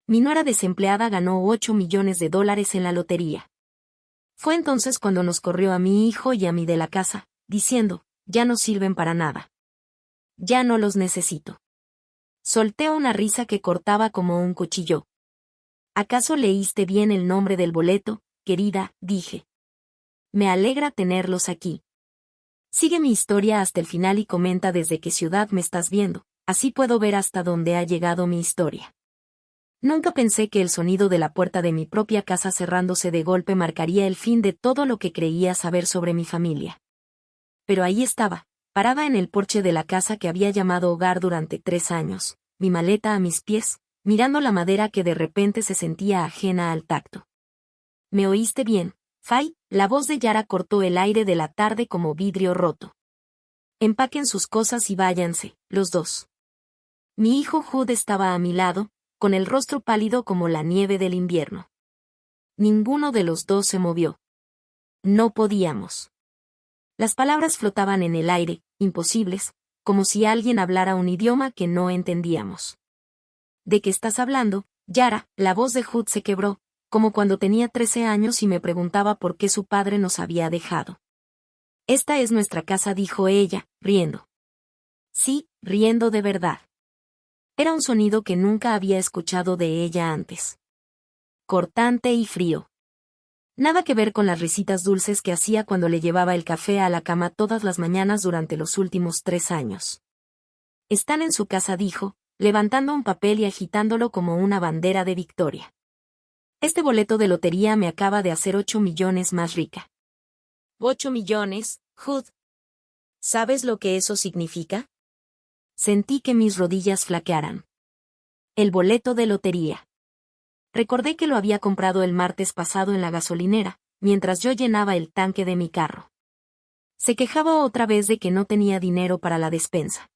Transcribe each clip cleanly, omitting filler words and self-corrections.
Mi nuera desempleada ganó $8 millones en la lotería. Fue entonces cuando nos corrió a mi hijo y a mí de la casa, diciendo, ya no sirven para nada. Ya no los necesito. Solté una risa que cortaba como un cuchillo. ¿Acaso leíste bien el nombre del boleto, querida?, dije. Me alegra tenerlos aquí. Sigue mi historia hasta el final y comenta desde qué ciudad me estás viendo, así puedo ver hasta dónde ha llegado mi historia. Nunca pensé que el sonido de la puerta de mi propia casa cerrándose de golpe marcaría el fin de todo lo que creía saber sobre mi familia. Pero ahí estaba, parada en el porche de la casa que había llamado hogar durante 3 años, mi maleta a mis pies, mirando la madera que de repente se sentía ajena al tacto. ¿Me oíste bien, Fay? La voz de Yara cortó el aire de la tarde como vidrio roto. Empaquen sus cosas y váyanse, los dos. Mi hijo Hood estaba a mi lado, con el rostro pálido como la nieve del invierno. Ninguno de los dos se movió. No podíamos. Las palabras flotaban en el aire, imposibles, como si alguien hablara un idioma que no entendíamos. ¿De qué estás hablando, Yara? La voz de Hood se quebró, como cuando tenía 13 años y me preguntaba por qué su padre nos había dejado. Esta es nuestra casa, dijo ella, riendo. Sí, riendo de verdad. Era un sonido que nunca había escuchado de ella antes. Cortante y frío. Nada que ver con las risitas dulces que hacía cuando le llevaba el café a la cama todas las mañanas durante los últimos 3 años. Están en su casa, dijo, levantando un papel y agitándolo como una bandera de victoria. Este boleto de lotería me acaba de hacer 8 millones más rica. 8 millones, Hood. ¿Sabes lo que eso significa? Sentí que mis rodillas flaquearan. El boleto de lotería. Recordé que lo había comprado el martes pasado en la gasolinera, mientras yo llenaba el tanque de mi carro. Se quejaba otra vez de que no tenía dinero para la despensa.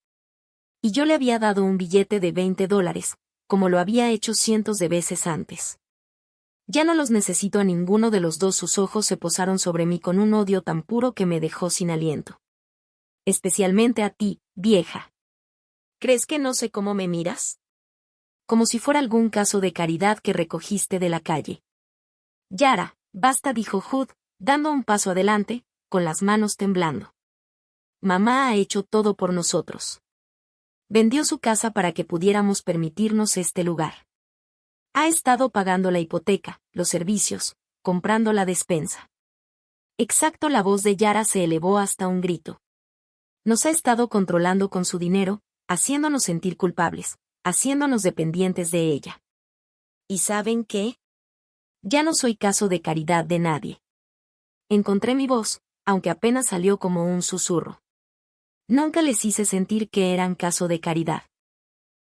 Y yo le había dado un billete de $20, como lo había hecho cientos de veces antes. Ya no los necesito a ninguno de los dos. Sus ojos se posaron sobre mí con un odio tan puro que me dejó sin aliento. Especialmente a ti, vieja. ¿Crees que no sé cómo me miras? Como si fuera algún caso de caridad que recogiste de la calle. Yara, basta, dijo Hood, dando un paso adelante, con las manos temblando. Mamá ha hecho todo por nosotros. Vendió su casa para que pudiéramos permitirnos este lugar. Ha estado pagando la hipoteca, los servicios, comprando la despensa. Exacto, la voz de Yara se elevó hasta un grito. Nos ha estado controlando con su dinero, haciéndonos sentir culpables, haciéndonos dependientes de ella. ¿Y saben qué? Ya no soy caso de caridad de nadie. Encontré mi voz, aunque apenas salió como un susurro. Nunca les hice sentir que eran caso de caridad.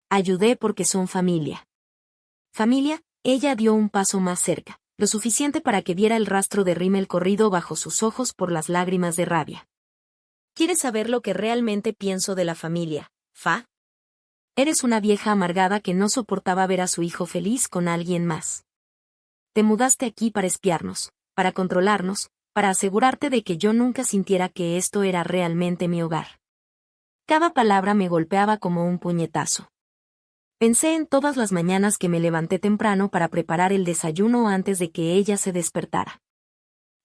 Ayudé porque son familia. Familia, ella dio un paso más cerca, lo suficiente para que viera el rastro de rímel corrido bajo sus ojos por las lágrimas de rabia. ¿Quieres saber lo que realmente pienso de la familia, Fa? Eres una vieja amargada que no soportaba ver a su hijo feliz con alguien más. Te mudaste aquí para espiarnos, para controlarnos, para asegurarte de que yo nunca sintiera que esto era realmente mi hogar. Cada palabra me golpeaba como un puñetazo. Pensé en todas las mañanas que me levanté temprano para preparar el desayuno antes de que ella se despertara.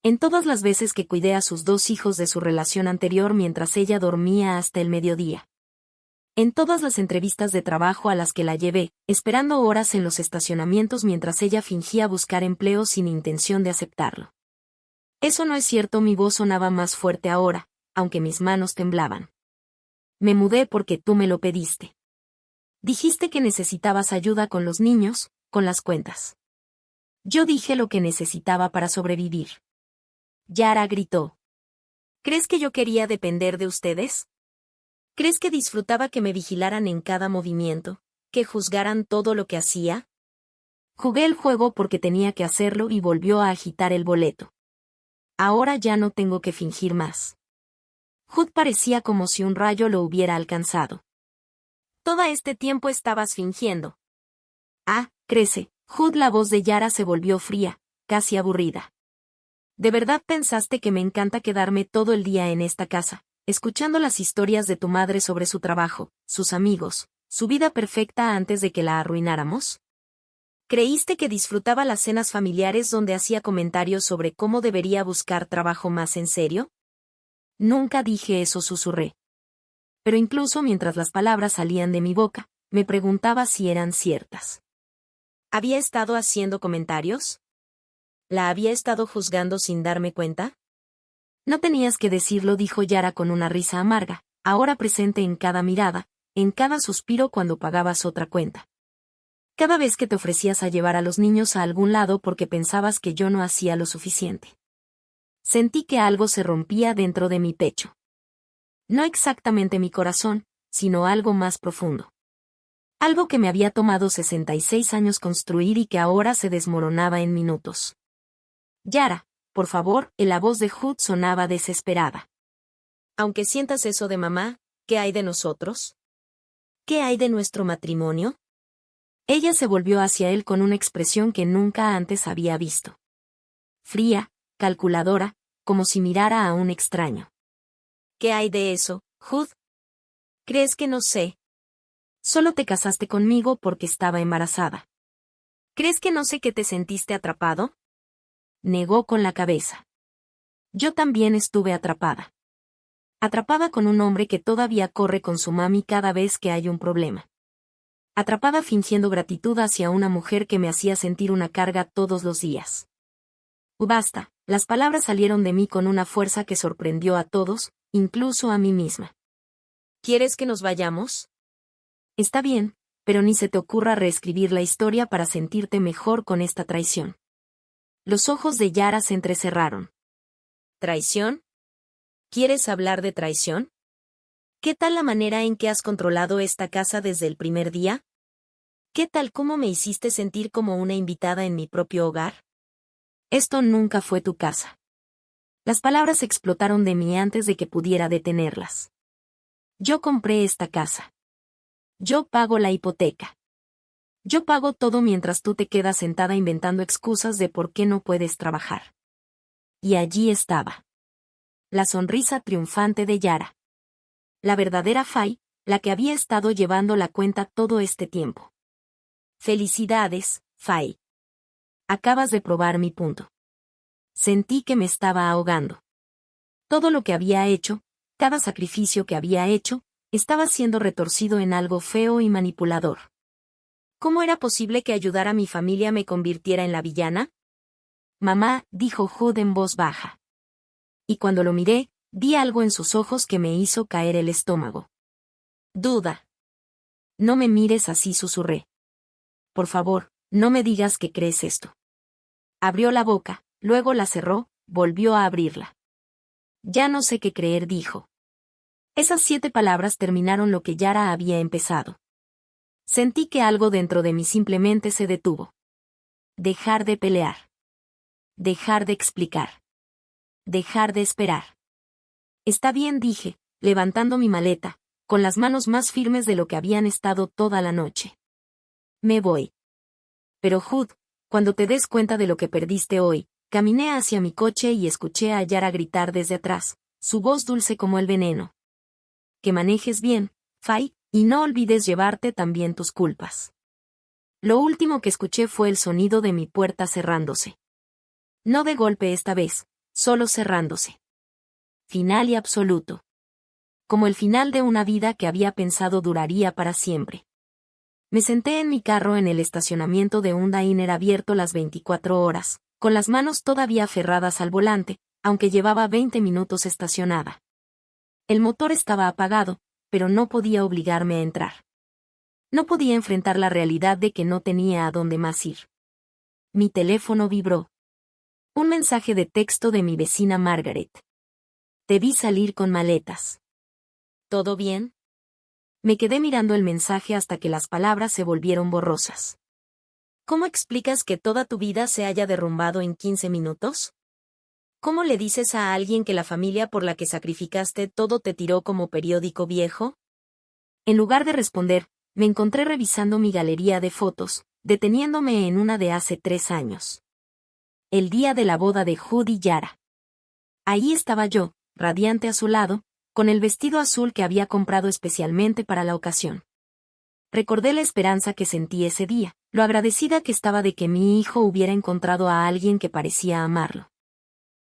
En todas las veces que cuidé a sus 2 hijos de su relación anterior mientras ella dormía hasta el mediodía. En todas las entrevistas de trabajo a las que la llevé, esperando horas en los estacionamientos mientras ella fingía buscar empleo sin intención de aceptarlo. Eso no es cierto, mi voz sonaba más fuerte ahora, aunque mis manos temblaban. Me mudé porque tú me lo pediste. Dijiste que necesitabas ayuda con los niños, con las cuentas. Yo dije lo que necesitaba para sobrevivir. Yara gritó. ¿Crees que yo quería depender de ustedes? ¿Crees que disfrutaba que me vigilaran en cada movimiento, que juzgaran todo lo que hacía? Jugué el juego porque tenía que hacerlo y volvió a agitar el boleto. Ahora ya no tengo que fingir más. Hood parecía como si un rayo lo hubiera alcanzado. Todo este tiempo estabas fingiendo. Ah, crece. Hood, la voz de Yara se volvió fría, casi aburrida. ¿De verdad pensaste que me encanta quedarme todo el día en esta casa, escuchando las historias de tu madre sobre su trabajo, sus amigos, su vida perfecta antes de que la arruináramos? ¿Creíste que disfrutaba las cenas familiares donde hacía comentarios sobre cómo debería buscar trabajo más en serio? Nunca dije eso, susurré. Pero incluso mientras las palabras salían de mi boca, me preguntaba si eran ciertas. ¿Había estado haciendo comentarios? ¿La había estado juzgando sin darme cuenta? No tenías que decirlo, dijo Yara con una risa amarga, ahora presente en cada mirada, en cada suspiro cuando pagabas otra cuenta. Cada vez que te ofrecías a llevar a los niños a algún lado porque pensabas que yo no hacía lo suficiente. Sentí que algo se rompía dentro de mi pecho. No exactamente mi corazón, sino algo más profundo. Algo que me había tomado 66 años construir y que ahora se desmoronaba en minutos. Yara, por favor, la voz de Hood sonaba desesperada. Aunque sientas eso de mamá, ¿qué hay de nosotros? ¿Qué hay de nuestro matrimonio? Ella se volvió hacia él con una expresión que nunca antes había visto. Fría, calculadora, como si mirara a un extraño. ¿Qué hay de eso, Hood? ¿Crees que no sé? Solo te casaste conmigo porque estaba embarazada. ¿Crees que no sé que te sentiste atrapado? Negó con la cabeza. Yo también estuve atrapada. Atrapada con un hombre que todavía corre con su mami cada vez que hay un problema. Atrapada fingiendo gratitud hacia una mujer que me hacía sentir una carga todos los días. Basta, las palabras salieron de mí con una fuerza que sorprendió a todos, incluso a mí misma. ¿Quieres que nos vayamos? Está bien, pero ni se te ocurra reescribir la historia para sentirte mejor con esta traición. Los ojos de Yara se entrecerraron. ¿Traición? ¿Quieres hablar de traición? ¿Qué tal la manera en que has controlado esta casa desde el primer día? ¿Qué tal cómo me hiciste sentir como una invitada en mi propio hogar? Esto nunca fue tu casa. Las palabras explotaron de mí antes de que pudiera detenerlas. Yo compré esta casa. Yo pago la hipoteca. Yo pago todo mientras tú te quedas sentada inventando excusas de por qué no puedes trabajar. Y allí estaba. La sonrisa triunfante de Yara. La verdadera Fay, la que había estado llevando la cuenta todo este tiempo. Felicidades, Fay. Acabas de probar mi punto. Sentí que me estaba ahogando. Todo lo que había hecho, cada sacrificio que había hecho, estaba siendo retorcido en algo feo y manipulador. ¿Cómo era posible que ayudar a mi familia me convirtiera en la villana? Mamá, dijo Hood en voz baja. Y cuando lo miré, vi algo en sus ojos que me hizo caer el estómago. Duda. No me mires así, susurré. Por favor, no me digas que crees esto. Abrió la boca, luego la cerró, volvió a abrirla. Ya no sé qué creer, dijo. Esas 7 palabras terminaron lo que Yara había empezado. Sentí que algo dentro de mí simplemente se detuvo. Dejar de pelear. Dejar de explicar. Dejar de esperar. Está bien, dije, levantando mi maleta, con las manos más firmes de lo que habían estado toda la noche. Me voy. Pero Hood, cuando te des cuenta de lo que perdiste hoy, caminé hacia mi coche y escuché a Yara gritar desde atrás, su voz dulce como el veneno. Que manejes bien, Fay, y no olvides llevarte también tus culpas. Lo último que escuché fue el sonido de mi puerta cerrándose. No de golpe esta vez, solo cerrándose. Final y absoluto. Como el final de una vida que había pensado duraría para siempre. Me senté en mi carro en el estacionamiento de un diner abierto las 24 horas, con las manos todavía aferradas al volante, aunque llevaba 20 minutos estacionada. El motor estaba apagado, pero no podía obligarme a entrar. No podía enfrentar la realidad de que no tenía a dónde más ir. Mi teléfono vibró. Un mensaje de texto de mi vecina Margaret. Te vi salir con maletas. ¿Todo bien? Me quedé mirando el mensaje hasta que las palabras se volvieron borrosas. ¿Cómo explicas que toda tu vida se haya derrumbado en 15 minutos? ¿Cómo le dices a alguien que la familia por la que sacrificaste todo te tiró como periódico viejo? En lugar de responder, me encontré revisando mi galería de fotos, deteniéndome en una de hace 3 años. El día de la boda de Hood y Yara. Ahí estaba yo, radiante a su lado, con el vestido azul que había comprado especialmente para la ocasión. Recordé la esperanza que sentí ese día, lo agradecida que estaba de que mi hijo hubiera encontrado a alguien que parecía amarlo.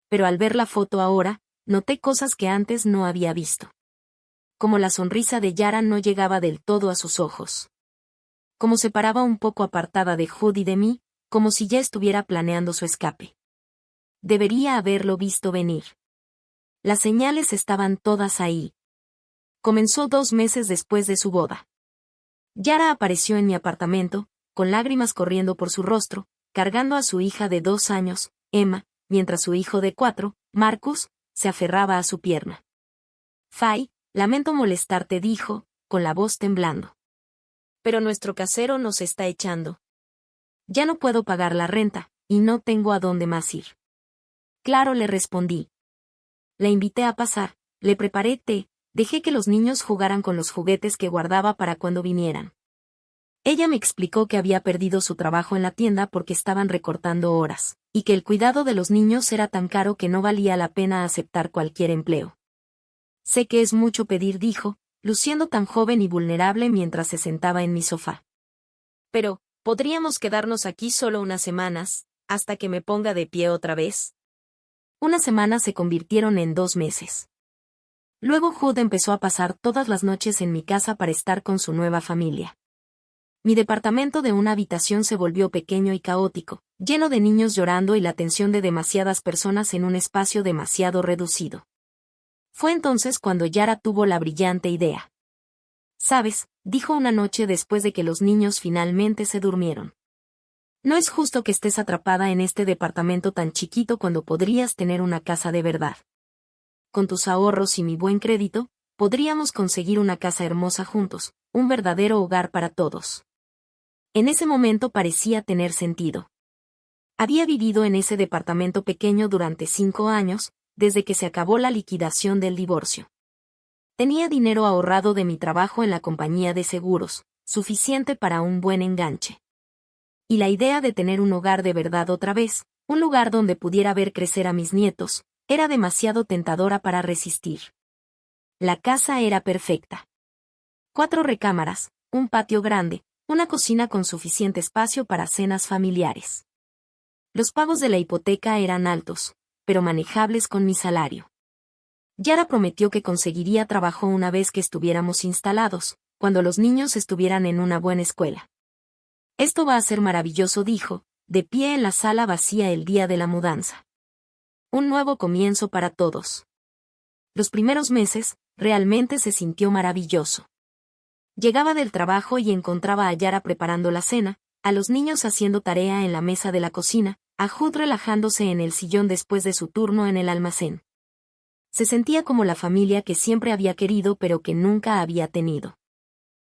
Pero al ver la foto ahora, noté cosas que antes no había visto. Como la sonrisa de Yara no llegaba del todo a sus ojos. Como se paraba un poco apartada de Hood y de mí, como si ya estuviera planeando su escape. Debería haberlo visto venir. Las señales estaban todas ahí. Comenzó 2 meses después de su boda. Yara apareció en mi apartamento, con lágrimas corriendo por su rostro, cargando a su hija de 2 años, Emma, mientras su hijo de 4, Marcus, se aferraba a su pierna. Fay, lamento molestarte, dijo, con la voz temblando. Pero nuestro casero nos está echando. Ya no puedo pagar la renta, y no tengo a dónde más ir. Claro, le respondí. La invité a pasar, le preparé té, dejé que los niños jugaran con los juguetes que guardaba para cuando vinieran. Ella me explicó que había perdido su trabajo en la tienda porque estaban recortando horas, y que el cuidado de los niños era tan caro que no valía la pena aceptar cualquier empleo. Sé que es mucho pedir, dijo, luciendo tan joven y vulnerable mientras se sentaba en mi sofá. Pero, ¿podríamos quedarnos aquí solo unas semanas, hasta que me ponga de pie otra vez? Unas semanas se convirtieron en 2 meses. Luego Hood empezó a pasar todas las noches en mi casa para estar con su nueva familia. Mi departamento de una habitación se volvió pequeño y caótico, lleno de niños llorando y la tensión de demasiadas personas en un espacio demasiado reducido. Fue entonces cuando Yara tuvo la brillante idea. «Sabes», dijo una noche después de que los niños finalmente se durmieron. «No es justo que estés atrapada en este departamento tan chiquito cuando podrías tener una casa de verdad. Con tus ahorros y mi buen crédito, podríamos conseguir una casa hermosa juntos, un verdadero hogar para todos». En ese momento parecía tener sentido. Había vivido en ese departamento pequeño durante 5 años, desde que se acabó la liquidación del divorcio. Tenía dinero ahorrado de mi trabajo en la compañía de seguros, suficiente para un buen enganche. Y la idea de tener un hogar de verdad otra vez, un lugar donde pudiera ver crecer a mis nietos, era demasiado tentadora para resistir. La casa era perfecta. 4 recámaras, un patio grande, una cocina con suficiente espacio para cenas familiares. Los pagos de la hipoteca eran altos, pero manejables con mi salario. Yara prometió que conseguiría trabajo una vez que estuviéramos instalados, cuando los niños estuvieran en una buena escuela. «Esto va a ser maravilloso», dijo, de pie en la sala vacía el día de la mudanza. Un nuevo comienzo para todos. Los primeros meses, realmente se sintió maravilloso. Llegaba del trabajo y encontraba a Yara preparando la cena, a los niños haciendo tarea en la mesa de la cocina, a Hood relajándose en el sillón después de su turno en el almacén. Se sentía como la familia que siempre había querido pero que nunca había tenido.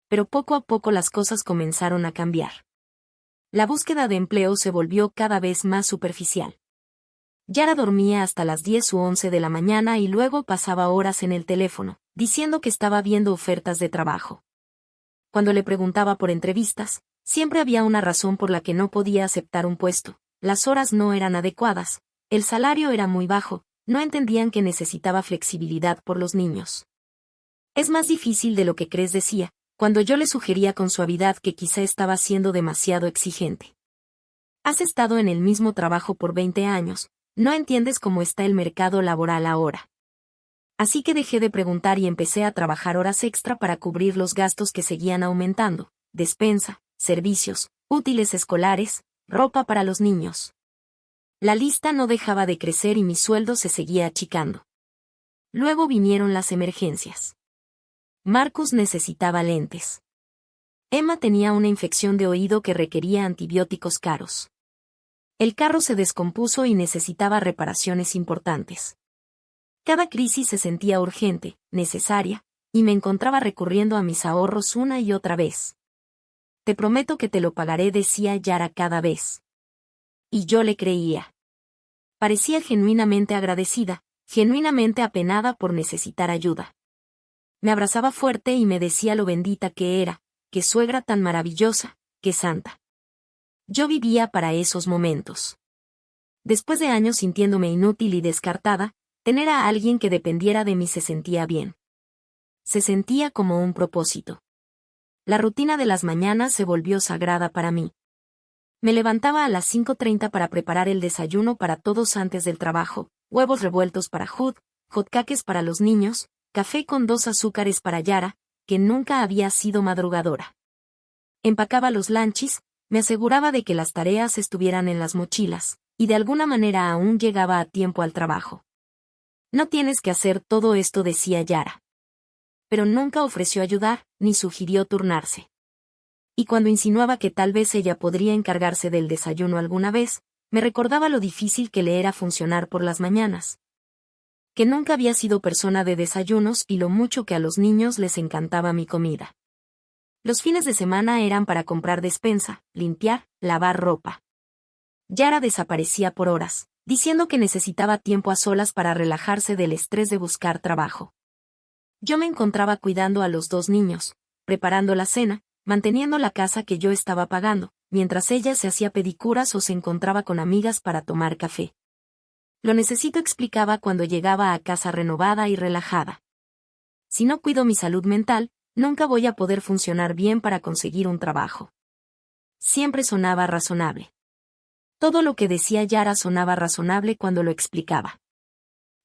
Pero poco a poco las cosas comenzaron a cambiar. La búsqueda de empleo se volvió cada vez más superficial. Yara dormía hasta las 10 u 11 de la mañana y luego pasaba horas en el teléfono, diciendo que estaba viendo ofertas de trabajo. Cuando le preguntaba por entrevistas, siempre había una razón por la que no podía aceptar un puesto. Las horas no eran adecuadas, el salario era muy bajo, no entendían que necesitaba flexibilidad por los niños. «Es más difícil de lo que crees», decía, cuando yo le sugería con suavidad que quizá estaba siendo demasiado exigente. «Has estado en el mismo trabajo por 20 años, no entiendes cómo está el mercado laboral ahora». Así que dejé de preguntar y empecé a trabajar horas extra para cubrir los gastos que seguían aumentando: despensa, servicios, útiles escolares, ropa para los niños. La lista no dejaba de crecer y mi sueldo se seguía achicando. Luego vinieron las emergencias. Marcus necesitaba lentes. Emma tenía una infección de oído que requería antibióticos caros. El carro se descompuso y necesitaba reparaciones importantes. Cada crisis se sentía urgente, necesaria, y me encontraba recurriendo a mis ahorros una y otra vez. «Te prometo que te lo pagaré», decía Yara cada vez. Y yo le creía. Parecía genuinamente agradecida, genuinamente apenada por necesitar ayuda. Me abrazaba fuerte y me decía lo bendita que era, qué suegra tan maravillosa, qué santa. Yo vivía para esos momentos. Después de años sintiéndome inútil y descartada, tener a alguien que dependiera de mí se sentía bien. Se sentía como un propósito. La rutina de las mañanas se volvió sagrada para mí. Me levantaba a las 5:30 para preparar el desayuno para todos antes del trabajo, huevos revueltos para Hood, hotcakes para los niños, café con 2 azúcares para Yara, que nunca había sido madrugadora. Empacaba los lunches, me aseguraba de que las tareas estuvieran en las mochilas, y de alguna manera aún llegaba a tiempo al trabajo. No tienes que hacer todo esto, decía Yara. Pero nunca ofreció ayudar, ni sugirió turnarse. Y cuando insinuaba que tal vez ella podría encargarse del desayuno alguna vez, me recordaba lo difícil que le era funcionar por las mañanas. Que nunca había sido persona de desayunos y lo mucho que a los niños les encantaba mi comida. Los fines de semana eran para comprar despensa, limpiar, lavar ropa. Yara desaparecía por horas, diciendo que necesitaba tiempo a solas para relajarse del estrés de buscar trabajo. Yo me encontraba cuidando a los 2 niños, preparando la cena, manteniendo la casa que yo estaba pagando, mientras ella se hacía pedicuras o se encontraba con amigas para tomar café. Lo necesito, explicaba cuando llegaba a casa renovada y relajada. Si no cuido mi salud mental, nunca voy a poder funcionar bien para conseguir un trabajo. Siempre sonaba razonable. Todo lo que decía Yara sonaba razonable cuando lo explicaba.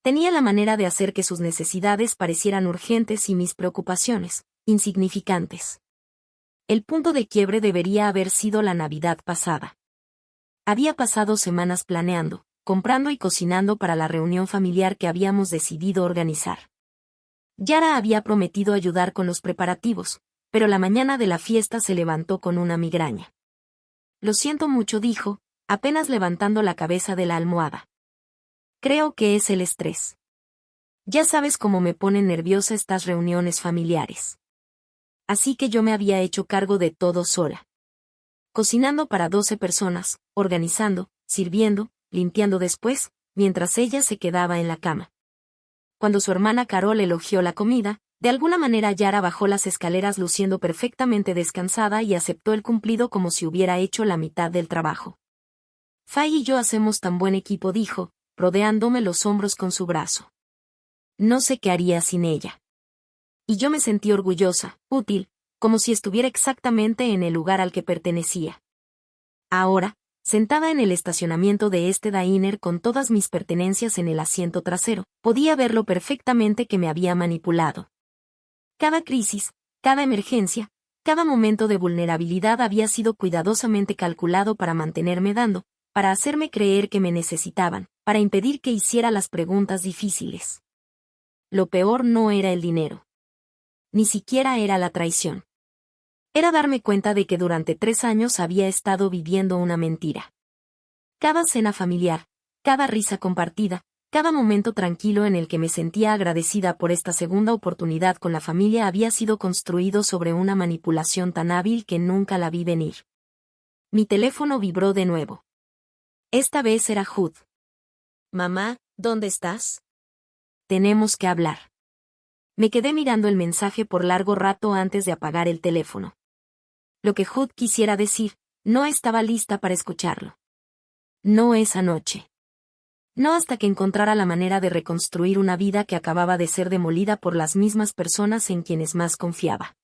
Tenía la manera de hacer que sus necesidades parecieran urgentes y mis preocupaciones, insignificantes. El punto de quiebre debería haber sido la Navidad pasada. Había pasado semanas planeando, comprando y cocinando para la reunión familiar que habíamos decidido organizar. Yara había prometido ayudar con los preparativos, pero la mañana de la fiesta se levantó con una migraña. Lo siento mucho, dijo, apenas levantando la cabeza de la almohada. Creo que es el estrés. Ya sabes cómo me ponen nerviosa estas reuniones familiares. Así que yo me había hecho cargo de todo sola. Cocinando para 12 personas, organizando, sirviendo, limpiando después, mientras ella se quedaba en la cama. Cuando su hermana Carol elogió la comida, de alguna manera Yara bajó las escaleras luciendo perfectamente descansada y aceptó el cumplido como si hubiera hecho la mitad del trabajo. Fay y yo hacemos tan buen equipo, dijo, rodeándome los hombros con su brazo. No sé qué haría sin ella. Y yo me sentí orgullosa, útil, como si estuviera exactamente en el lugar al que pertenecía. Ahora, sentada en el estacionamiento de este diner con todas mis pertenencias en el asiento trasero, podía verlo perfectamente que me había manipulado. Cada crisis, cada emergencia, cada momento de vulnerabilidad había sido cuidadosamente calculado para mantenerme dando, para hacerme creer que me necesitaban, para impedir que hiciera las preguntas difíciles. Lo peor no era el dinero. Ni siquiera era la traición. Era darme cuenta de que durante 3 años había estado viviendo una mentira. Cada cena familiar, cada risa compartida, cada momento tranquilo en el que me sentía agradecida por esta segunda oportunidad con la familia había sido construido sobre una manipulación tan hábil que nunca la vi venir. Mi teléfono vibró de nuevo. Esta vez era Hood. Mamá, ¿dónde estás? Tenemos que hablar. Me quedé mirando el mensaje por largo rato antes de apagar el teléfono. Lo que Hood quisiera decir, no estaba lista para escucharlo. No esa noche. No hasta que encontrara la manera de reconstruir una vida que acababa de ser demolida por las mismas personas en quienes más confiaba.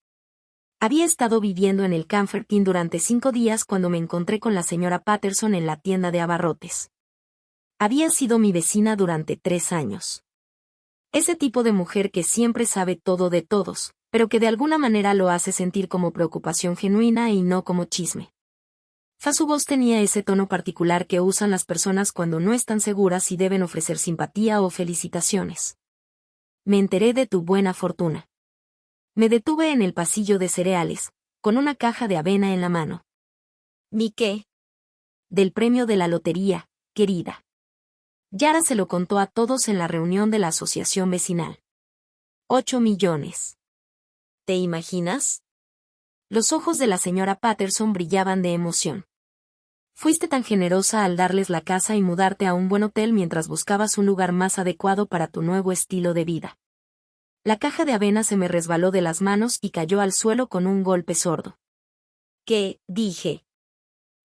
Había estado viviendo en el Comfort Inn durante 5 días cuando me encontré con la señora Patterson en la tienda de abarrotes. Había sido mi vecina durante 3 años. Ese tipo de mujer que siempre sabe todo de todos, pero que de alguna manera lo hace sentir como preocupación genuina y no como chisme. Su voz tenía ese tono particular que usan las personas cuando no están seguras si deben ofrecer simpatía o felicitaciones. Me enteré de tu buena fortuna. Me detuve en el pasillo de cereales, con una caja de avena en la mano. ¿Mi qué? Del premio de la lotería, querida. Yara se lo contó a todos en la reunión de la asociación vecinal. 8 millones. ¿Te imaginas? Los ojos de la señora Patterson brillaban de emoción. Fuiste tan generosa al darles la casa y mudarte a un buen hotel mientras buscabas un lugar más adecuado para tu nuevo estilo de vida. La caja de avena se me resbaló de las manos y cayó al suelo con un golpe sordo. ¿Qué? Dije.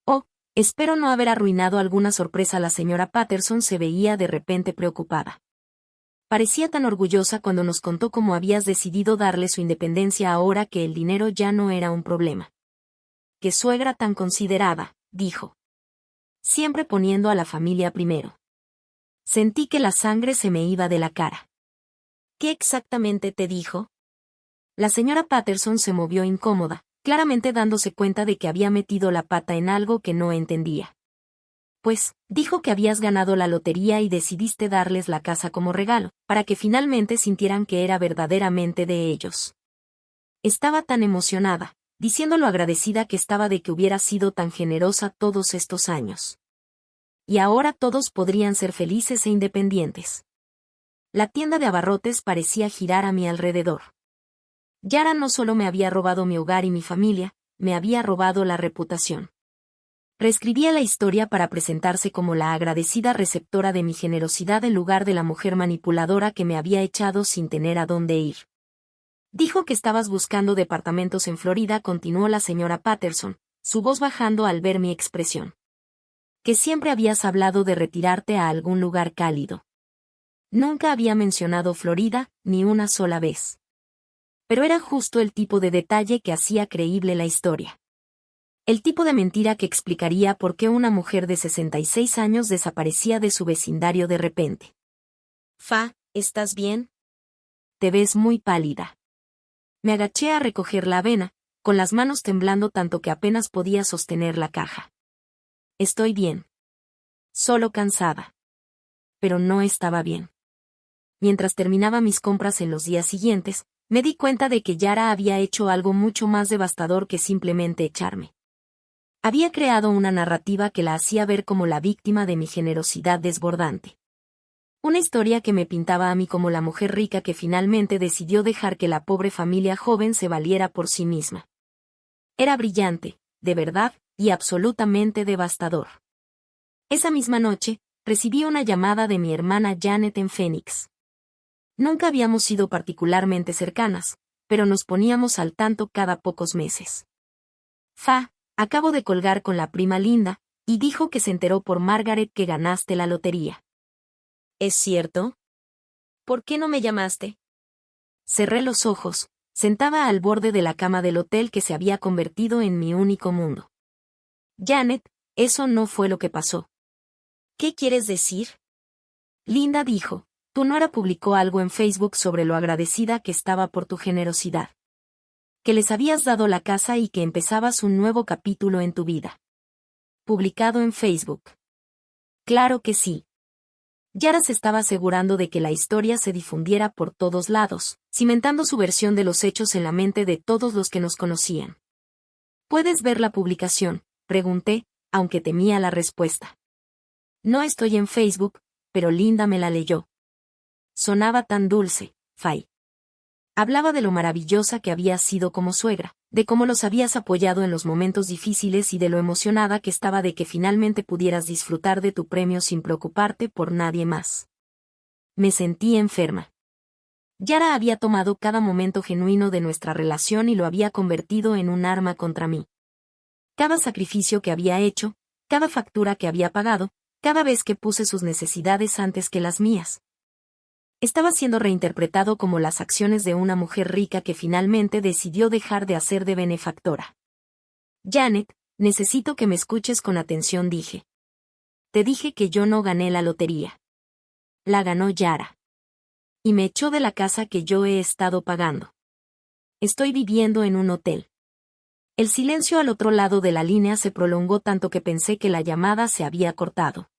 Oh, espero no haber arruinado alguna sorpresa. La señora Patterson se veía de repente preocupada. Parecía tan orgullosa cuando nos contó cómo habías decidido darle su independencia ahora que el dinero ya no era un problema. Qué suegra tan considerada, dijo. Siempre poniendo a la familia primero. Sentí que la sangre se me iba de la cara. ¿Qué exactamente te dijo? La señora Patterson se movió incómoda, claramente dándose cuenta de que había metido la pata en algo que no entendía. Pues, dijo que habías ganado la lotería y decidiste darles la casa como regalo, para que finalmente sintieran que era verdaderamente de ellos. Estaba tan emocionada, diciendo lo agradecida que estaba de que hubiera sido tan generosa todos estos años. Y ahora todos podrían ser felices e independientes. La tienda de abarrotes parecía girar a mi alrededor. Yara no solo me había robado mi hogar y mi familia, me había robado la reputación. Reescribía la historia para presentarse como la agradecida receptora de mi generosidad en lugar de la mujer manipuladora que me había echado sin tener a dónde ir. Dijo que estabas buscando departamentos en Florida, continuó la señora Patterson, su voz bajando al ver mi expresión. Que siempre habías hablado de retirarte a algún lugar cálido. Nunca había mencionado Florida, ni una sola vez. Pero era justo el tipo de detalle que hacía creíble la historia. El tipo de mentira que explicaría por qué una mujer de 66 años desaparecía de su vecindario de repente. Fa, ¿estás bien? Te ves muy pálida. Me agaché a recoger la avena, con las manos temblando tanto que apenas podía sostener la caja. Estoy bien. Solo cansada. Pero no estaba bien. Mientras terminaba mis compras en los días siguientes, me di cuenta de que Yara había hecho algo mucho más devastador que simplemente echarme. Había creado una narrativa que la hacía ver como la víctima de mi generosidad desbordante. Una historia que me pintaba a mí como la mujer rica que finalmente decidió dejar que la pobre familia joven se valiera por sí misma. Era brillante, de verdad, y absolutamente devastador. Esa misma noche, recibí una llamada de mi hermana Janet en Phoenix. Nunca habíamos sido particularmente cercanas, pero nos poníamos al tanto cada pocos meses. Fa, acabo de colgar con la prima Linda, y dijo que se enteró por Margaret que ganaste la lotería. ¿Es cierto? ¿Por qué no me llamaste? Cerré los ojos, sentada al borde de la cama del hotel que se había convertido en mi único mundo. Janet, eso no fue lo que pasó. ¿Qué quieres decir? Linda dijo, tu nuera publicó algo en Facebook sobre lo agradecida que estaba por tu generosidad. Que les habías dado la casa y que empezabas un nuevo capítulo en tu vida. Publicado en Facebook. Claro que sí. Yara se estaba asegurando de que la historia se difundiera por todos lados, cimentando su versión de los hechos en la mente de todos los que nos conocían. ¿Puedes ver la publicación?, pregunté, aunque temía la respuesta. No estoy en Facebook, pero Linda me la leyó. Sonaba tan dulce, Fay. Hablaba de lo maravillosa que habías sido como suegra, de cómo los habías apoyado en los momentos difíciles y de lo emocionada que estaba de que finalmente pudieras disfrutar de tu premio sin preocuparte por nadie más. Me sentí enferma. Yara había tomado cada momento genuino de nuestra relación y lo había convertido en un arma contra mí. Cada sacrificio que había hecho, cada factura que había pagado, cada vez que puse sus necesidades antes que las mías. Estaba siendo reinterpretado como las acciones de una mujer rica que finalmente decidió dejar de hacer de benefactora. Janet, necesito que me escuches con atención, dije. Te dije que yo no gané la lotería. La ganó Yara. Y me echó de la casa que yo he estado pagando. Estoy viviendo en un hotel. El silencio al otro lado de la línea se prolongó tanto que pensé que la llamada se había cortado.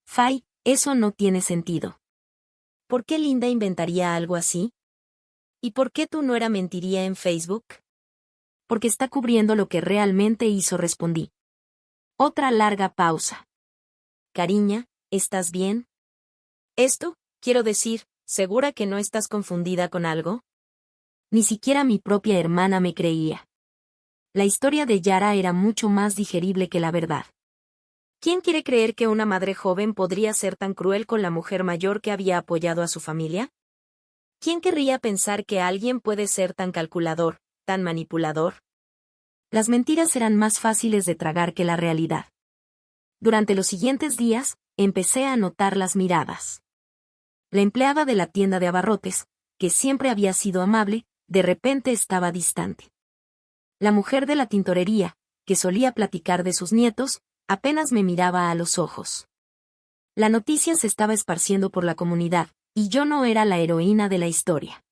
Fay, eso no tiene sentido. ¿Por qué Linda inventaría algo así? ¿Y por qué tu nuera mentiría en Facebook? Porque está cubriendo lo que realmente hizo, respondí. Otra larga pausa. Cariña, ¿estás bien? Esto, quiero decir, ¿segura que no estás confundida con algo? Ni siquiera mi propia hermana me creía. La historia de Yara era mucho más digerible que la verdad. ¿Quién quiere creer que una madre joven podría ser tan cruel con la mujer mayor que había apoyado a su familia? ¿Quién querría pensar que alguien puede ser tan calculador, tan manipulador? Las mentiras eran más fáciles de tragar que la realidad. Durante los siguientes días, empecé a notar las miradas. La empleada de la tienda de abarrotes, que siempre había sido amable, de repente estaba distante. La mujer de la tintorería, que solía platicar de sus nietos, apenas me miraba a los ojos. La noticia se estaba esparciendo por la comunidad, y yo no era la heroína de la historia.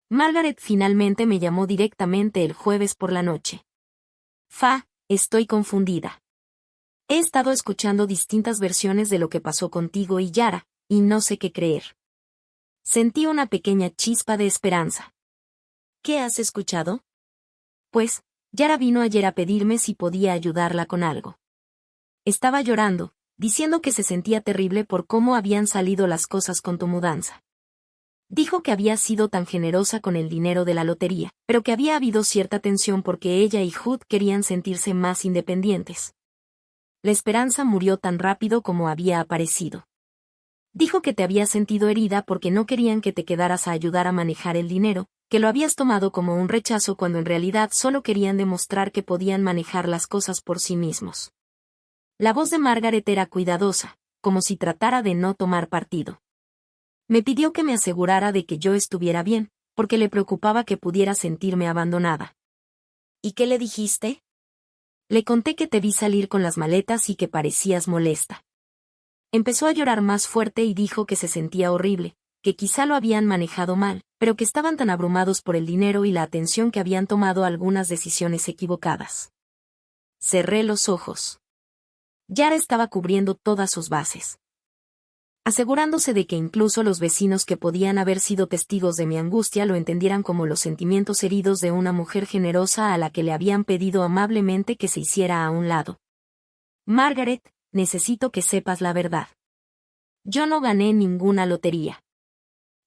Margaret finalmente me llamó directamente el jueves por la noche. Estoy confundida. He estado escuchando distintas versiones de lo que pasó contigo y Yara, y no sé qué creer. Sentí una pequeña chispa de esperanza. ¿Qué has escuchado? Pues, Yara vino ayer a pedirme si podía ayudarla con algo. Estaba llorando, diciendo que se sentía terrible por cómo habían salido las cosas con tu mudanza. Dijo que había sido tan generosa con el dinero de la lotería, pero que había habido cierta tensión porque ella y Hood querían sentirse más independientes. La esperanza murió tan rápido como había aparecido. Dijo que te había sentido herida porque no querían que te quedaras a ayudar a manejar el dinero, que lo habías tomado como un rechazo cuando en realidad solo querían demostrar que podían manejar las cosas por sí mismos. La voz de Margaret era cuidadosa, como si tratara de no tomar partido. Me pidió que me asegurara de que yo estuviera bien, porque le preocupaba que pudiera sentirme abandonada. ¿Y qué le dijiste? Le conté que te vi salir con las maletas y que parecías molesta. Empezó a llorar más fuerte y dijo que se sentía horrible, que quizá lo habían manejado mal, pero que estaban tan abrumados por el dinero y la atención que habían tomado algunas decisiones equivocadas. Cerré los ojos. Yara estaba cubriendo todas sus bases, asegurándose de que incluso los vecinos que podían haber sido testigos de mi angustia lo entendieran como los sentimientos heridos de una mujer generosa a la que le habían pedido amablemente que se hiciera a un lado. Margaret, necesito que sepas la verdad. Yo no gané ninguna lotería.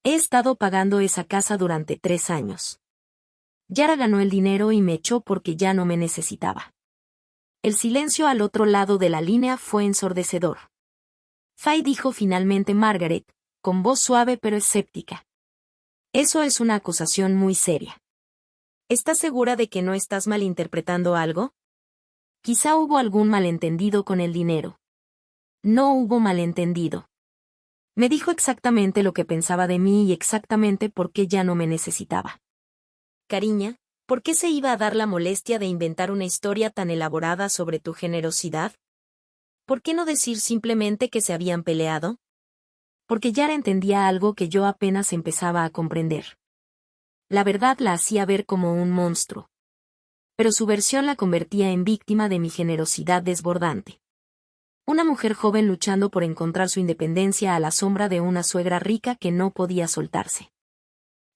He estado pagando esa casa durante 3 años. Yara ganó el dinero y me echó porque ya no me necesitaba. El silencio al otro lado de la línea fue ensordecedor. Dijo finalmente Margaret, con voz suave pero escéptica. Eso es una acusación muy seria. ¿Estás segura de que no estás malinterpretando algo? Quizá hubo algún malentendido con el dinero. No hubo malentendido. Me dijo exactamente lo que pensaba de mí y exactamente por qué ya no me necesitaba. Cariña, ¿por qué se iba a dar la molestia de inventar una historia tan elaborada sobre tu generosidad? ¿Por qué no decir simplemente que se habían peleado? Porque Yara entendía algo que yo apenas empezaba a comprender. La verdad la hacía ver como un monstruo. Pero su versión la convertía en víctima de mi generosidad desbordante. Una mujer joven luchando por encontrar su independencia a la sombra de una suegra rica que no podía soltarse.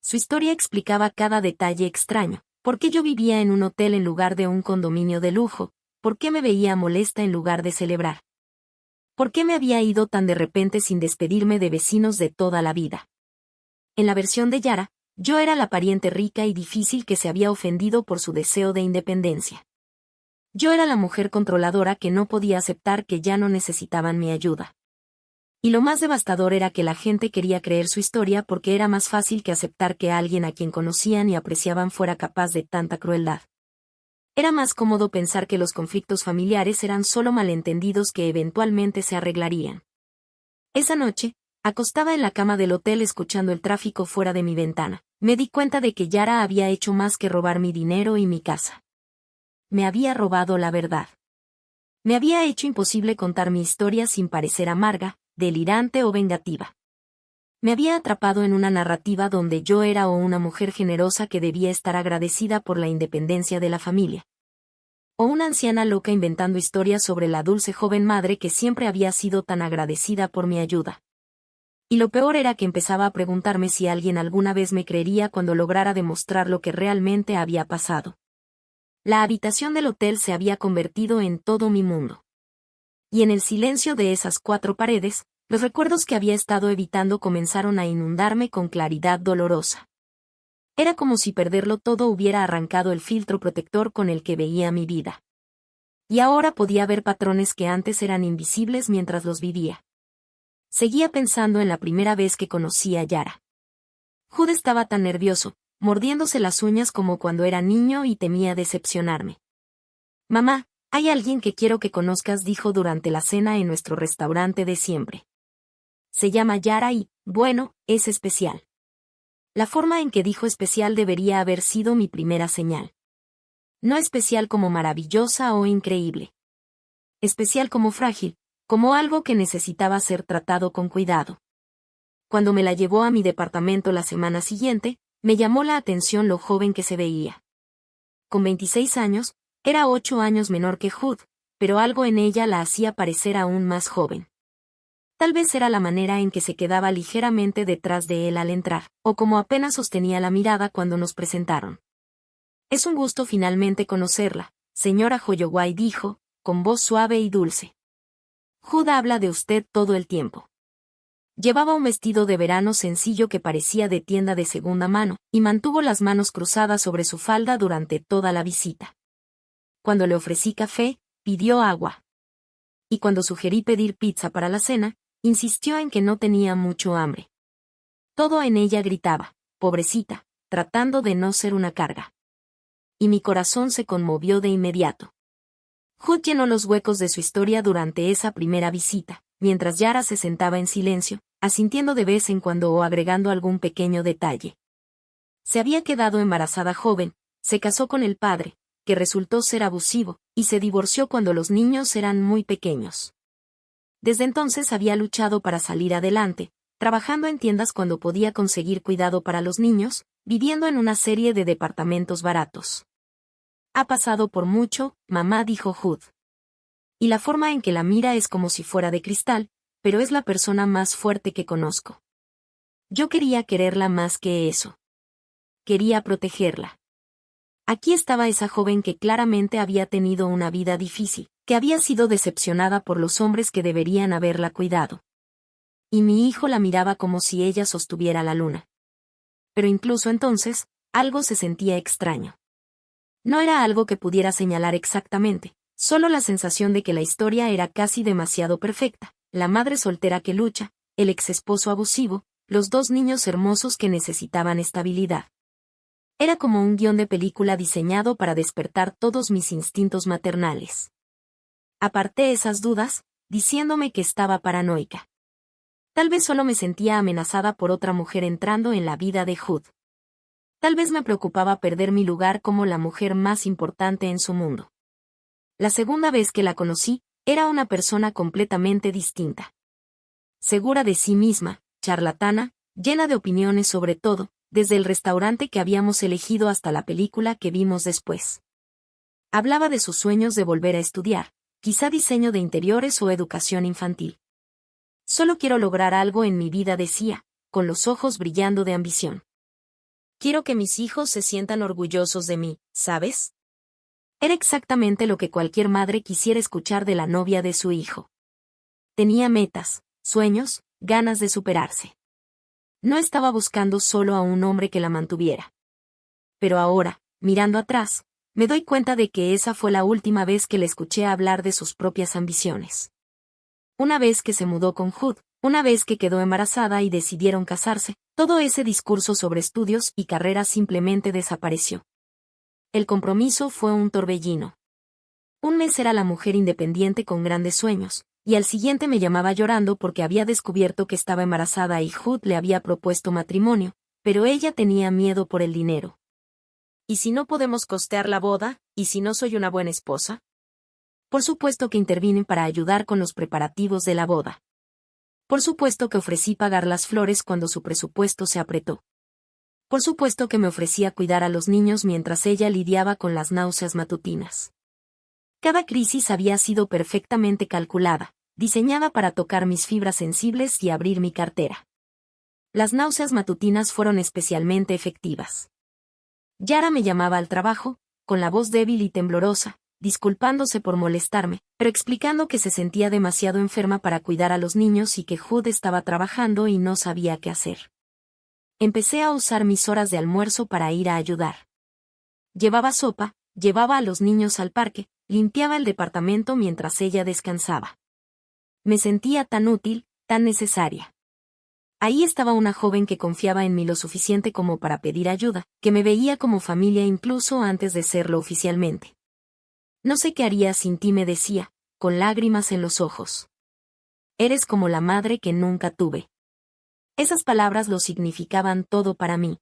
Su historia explicaba cada detalle extraño. ¿Por qué yo vivía en un hotel en lugar de un condominio de lujo? ¿Por qué me veía molesta en lugar de celebrar? ¿Por qué me había ido tan de repente sin despedirme de vecinos de toda la vida? En la versión de Yara, yo era la pariente rica y difícil que se había ofendido por su deseo de independencia. Yo era la mujer controladora que no podía aceptar que ya no necesitaban mi ayuda. Y lo más devastador era que la gente quería creer su historia porque era más fácil que aceptar que alguien a quien conocían y apreciaban fuera capaz de tanta crueldad. Era más cómodo pensar que los conflictos familiares eran solo malentendidos que eventualmente se arreglarían. Esa noche, acostada en la cama del hotel escuchando el tráfico fuera de mi ventana, me di cuenta de que Yara había hecho más que robar mi dinero y mi casa. Me había robado la verdad. Me había hecho imposible contar mi historia sin parecer amarga, delirante o vengativa. Me había atrapado en una narrativa donde yo era una mujer generosa que debía estar agradecida por la independencia de la familia. O una anciana loca inventando historias sobre la dulce joven madre que siempre había sido tan agradecida por mi ayuda. Y lo peor era que empezaba a preguntarme si alguien alguna vez me creería cuando lograra demostrar lo que realmente había pasado. La habitación del hotel se había convertido en todo mi mundo. Y en el silencio de esas 4 paredes, los recuerdos que había estado evitando comenzaron a inundarme con claridad dolorosa. Era como si perderlo todo hubiera arrancado el filtro protector con el que veía mi vida. Y ahora podía ver patrones que antes eran invisibles mientras los vivía. Seguía pensando en la primera vez que conocí a Yara. Hood estaba tan nervioso, mordiéndose las uñas como cuando era niño y temía decepcionarme. «Mamá, hay alguien que quiero que conozcas», dijo durante la cena en nuestro restaurante de siempre. Se llama Yara y, bueno, es especial. La forma en que dijo especial debería haber sido mi primera señal. No especial como maravillosa o increíble. Especial como frágil, como algo que necesitaba ser tratado con cuidado. Cuando me la llevó a mi departamento la semana siguiente, me llamó la atención lo joven que se veía. Con 26 años, era 8 años menor que Hood, pero algo en ella la hacía parecer aún más joven. Tal vez era la manera en que se quedaba ligeramente detrás de él al entrar, o como apenas sostenía la mirada cuando nos presentaron. Es un gusto finalmente conocerla, señora Holloway dijo, con voz suave y dulce. Hood habla de usted todo el tiempo. Llevaba un vestido de verano sencillo que parecía de tienda de segunda mano, y mantuvo las manos cruzadas sobre su falda durante toda la visita. Cuando le ofrecí café, pidió agua. Y cuando sugerí pedir pizza para la cena, insistió en que no tenía mucho hambre. Todo en ella gritaba, pobrecita, tratando de no ser una carga. Y mi corazón se conmovió de inmediato. Hood llenó los huecos de su historia durante esa primera visita, mientras Yara se sentaba en silencio, asintiendo de vez en cuando o agregando algún pequeño detalle. Se había quedado embarazada joven, se casó con el padre, que resultó ser abusivo, y se divorció cuando los niños eran muy pequeños. Desde entonces había luchado para salir adelante, trabajando en tiendas cuando podía conseguir cuidado para los niños, viviendo en una serie de departamentos baratos. Ha pasado por mucho, mamá, dijo Hood. Y la forma en que la mira es como si fuera de cristal, pero es la persona más fuerte que conozco. Yo quería quererla más que eso. Quería protegerla. Aquí estaba esa joven que claramente había tenido una vida difícil, que había sido decepcionada por los hombres que deberían haberla cuidado. Y mi hijo la miraba como si ella sostuviera la luna. Pero incluso entonces, algo se sentía extraño. No era algo que pudiera señalar exactamente, solo la sensación de que la historia era casi demasiado perfecta, la madre soltera que lucha, el exesposo abusivo, los dos niños hermosos que necesitaban estabilidad. Era como un guión de película diseñado para despertar todos mis instintos maternales. Aparté esas dudas, diciéndome que estaba paranoica. Tal vez solo me sentía amenazada por otra mujer entrando en la vida de Hood. Tal vez me preocupaba perder mi lugar como la mujer más importante en su mundo. La segunda vez que la conocí, era una persona completamente distinta. Segura de sí misma, charlatana, llena de opiniones sobre todo, desde el restaurante que habíamos elegido hasta la película que vimos después. Hablaba de sus sueños de volver a estudiar, quizá diseño de interiores o educación infantil. Solo quiero lograr algo en mi vida, decía, con los ojos brillando de ambición. Quiero que mis hijos se sientan orgullosos de mí, ¿sabes? Era exactamente lo que cualquier madre quisiera escuchar de la novia de su hijo. Tenía metas, sueños, ganas de superarse. No estaba buscando solo a un hombre que la mantuviera. Pero ahora, mirando atrás, me doy cuenta de que esa fue la última vez que le escuché hablar de sus propias ambiciones. Una vez que se mudó con Hood, una vez que quedó embarazada y decidieron casarse, todo ese discurso sobre estudios y carreras simplemente desapareció. El compromiso fue un torbellino. Un mes era la mujer independiente con grandes sueños, y al siguiente me llamaba llorando porque había descubierto que estaba embarazada y Hood le había propuesto matrimonio, pero ella tenía miedo por el dinero. ¿Y si no podemos costear la boda? ¿Y si no soy una buena esposa? Por supuesto que intervine para ayudar con los preparativos de la boda. Por supuesto que ofrecí pagar las flores cuando su presupuesto se apretó. Por supuesto que me ofrecía cuidar a los niños mientras ella lidiaba con las náuseas matutinas. Cada crisis había sido perfectamente calculada, diseñada para tocar mis fibras sensibles y abrir mi cartera. Las náuseas matutinas fueron especialmente efectivas. Yara me llamaba al trabajo, con la voz débil y temblorosa, disculpándose por molestarme, pero explicando que se sentía demasiado enferma para cuidar a los niños y que Hood estaba trabajando y no sabía qué hacer. Empecé a usar mis horas de almuerzo para ir a ayudar. Llevaba sopa, llevaba a los niños al parque, limpiaba el departamento mientras ella descansaba. Me sentía tan útil, tan necesaria. Ahí estaba una joven que confiaba en mí lo suficiente como para pedir ayuda, que me veía como familia incluso antes de serlo oficialmente. No sé qué haría sin ti, me decía, con lágrimas en los ojos. Eres como la madre que nunca tuve. Esas palabras lo significaban todo para mí.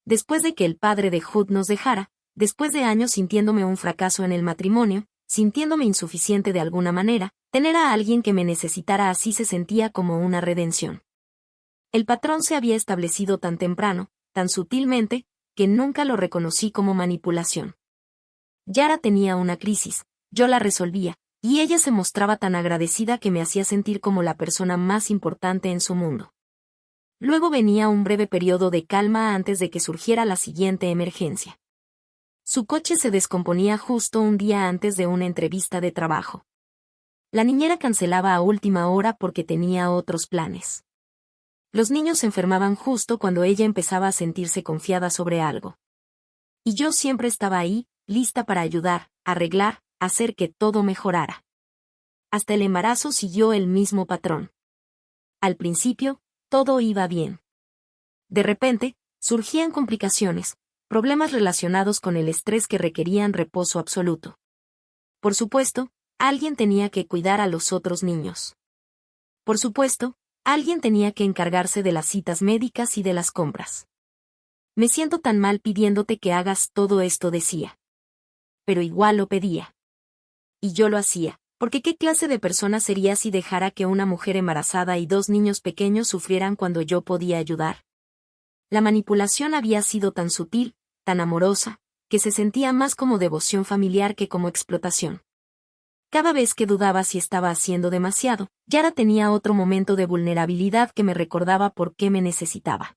Después de que el padre de Hood nos dejara, después de años sintiéndome un fracaso en el matrimonio, sintiéndome insuficiente de alguna manera, tener a alguien que me necesitara así se sentía como una redención. El patrón se había establecido tan temprano, tan sutilmente, que nunca lo reconocí como manipulación. Yara tenía una crisis, yo la resolvía, y ella se mostraba tan agradecida que me hacía sentir como la persona más importante en su mundo. Luego venía un breve periodo de calma antes de que surgiera la siguiente emergencia. Su coche se descomponía justo un día antes de una entrevista de trabajo. La niñera cancelaba a última hora porque tenía otros planes. Los niños se enfermaban justo cuando ella empezaba a sentirse confiada sobre algo. Y yo siempre estaba ahí, lista para ayudar, arreglar, hacer que todo mejorara. Hasta el embarazo siguió el mismo patrón. Al principio, todo iba bien. De repente, surgían complicaciones, problemas relacionados con el estrés que requerían reposo absoluto. Por supuesto, alguien tenía que cuidar a los otros niños. Por supuesto, alguien tenía que encargarse de las citas médicas y de las compras. Me siento tan mal pidiéndote que hagas todo esto, decía. Pero igual lo pedía. Y yo lo hacía, porque ¿qué clase de persona sería si dejara que una mujer embarazada y 2 niños pequeños sufrieran cuando yo podía ayudar? La manipulación había sido tan sutil, tan amorosa, que se sentía más como devoción familiar que como explotación. Cada vez que dudaba si estaba haciendo demasiado, Yara tenía otro momento de vulnerabilidad que me recordaba por qué me necesitaba.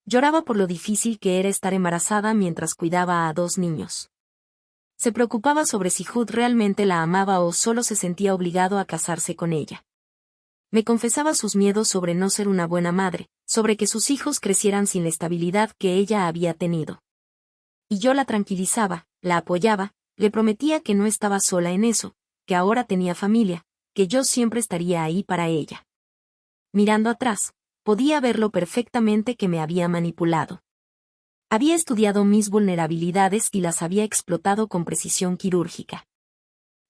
Lloraba por lo difícil que era estar embarazada mientras cuidaba a 2 niños. Se preocupaba sobre si Hood realmente la amaba o solo se sentía obligado a casarse con ella. Me confesaba sus miedos sobre no ser una buena madre, sobre que sus hijos crecieran sin la estabilidad que ella había tenido. Y yo la tranquilizaba, la apoyaba, le prometía que no estaba sola en eso, que ahora tenía familia, que yo siempre estaría ahí para ella. Mirando atrás, podía verlo perfectamente que me había manipulado. Había estudiado mis vulnerabilidades y las había explotado con precisión quirúrgica.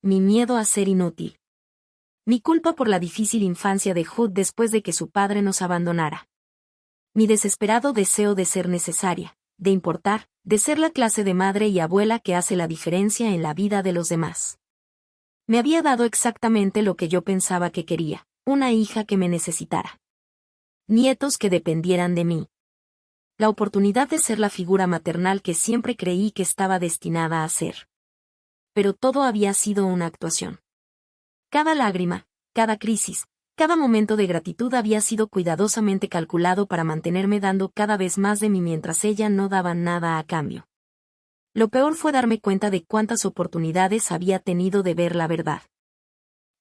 Mi miedo a ser inútil. Mi culpa por la difícil infancia de Hood después de que su padre nos abandonara. Mi desesperado deseo de ser necesaria, de importar, de ser la clase de madre y abuela que hace la diferencia en la vida de los demás. Me había dado exactamente lo que yo pensaba que quería, una hija que me necesitara. Nietos que dependieran de mí. La oportunidad de ser la figura maternal que siempre creí que estaba destinada a ser. Pero todo había sido una actuación. Cada lágrima, cada crisis, cada momento de gratitud había sido cuidadosamente calculado para mantenerme dando cada vez más de mí mientras ella no daba nada a cambio. Lo peor fue darme cuenta de cuántas oportunidades había tenido de ver la verdad.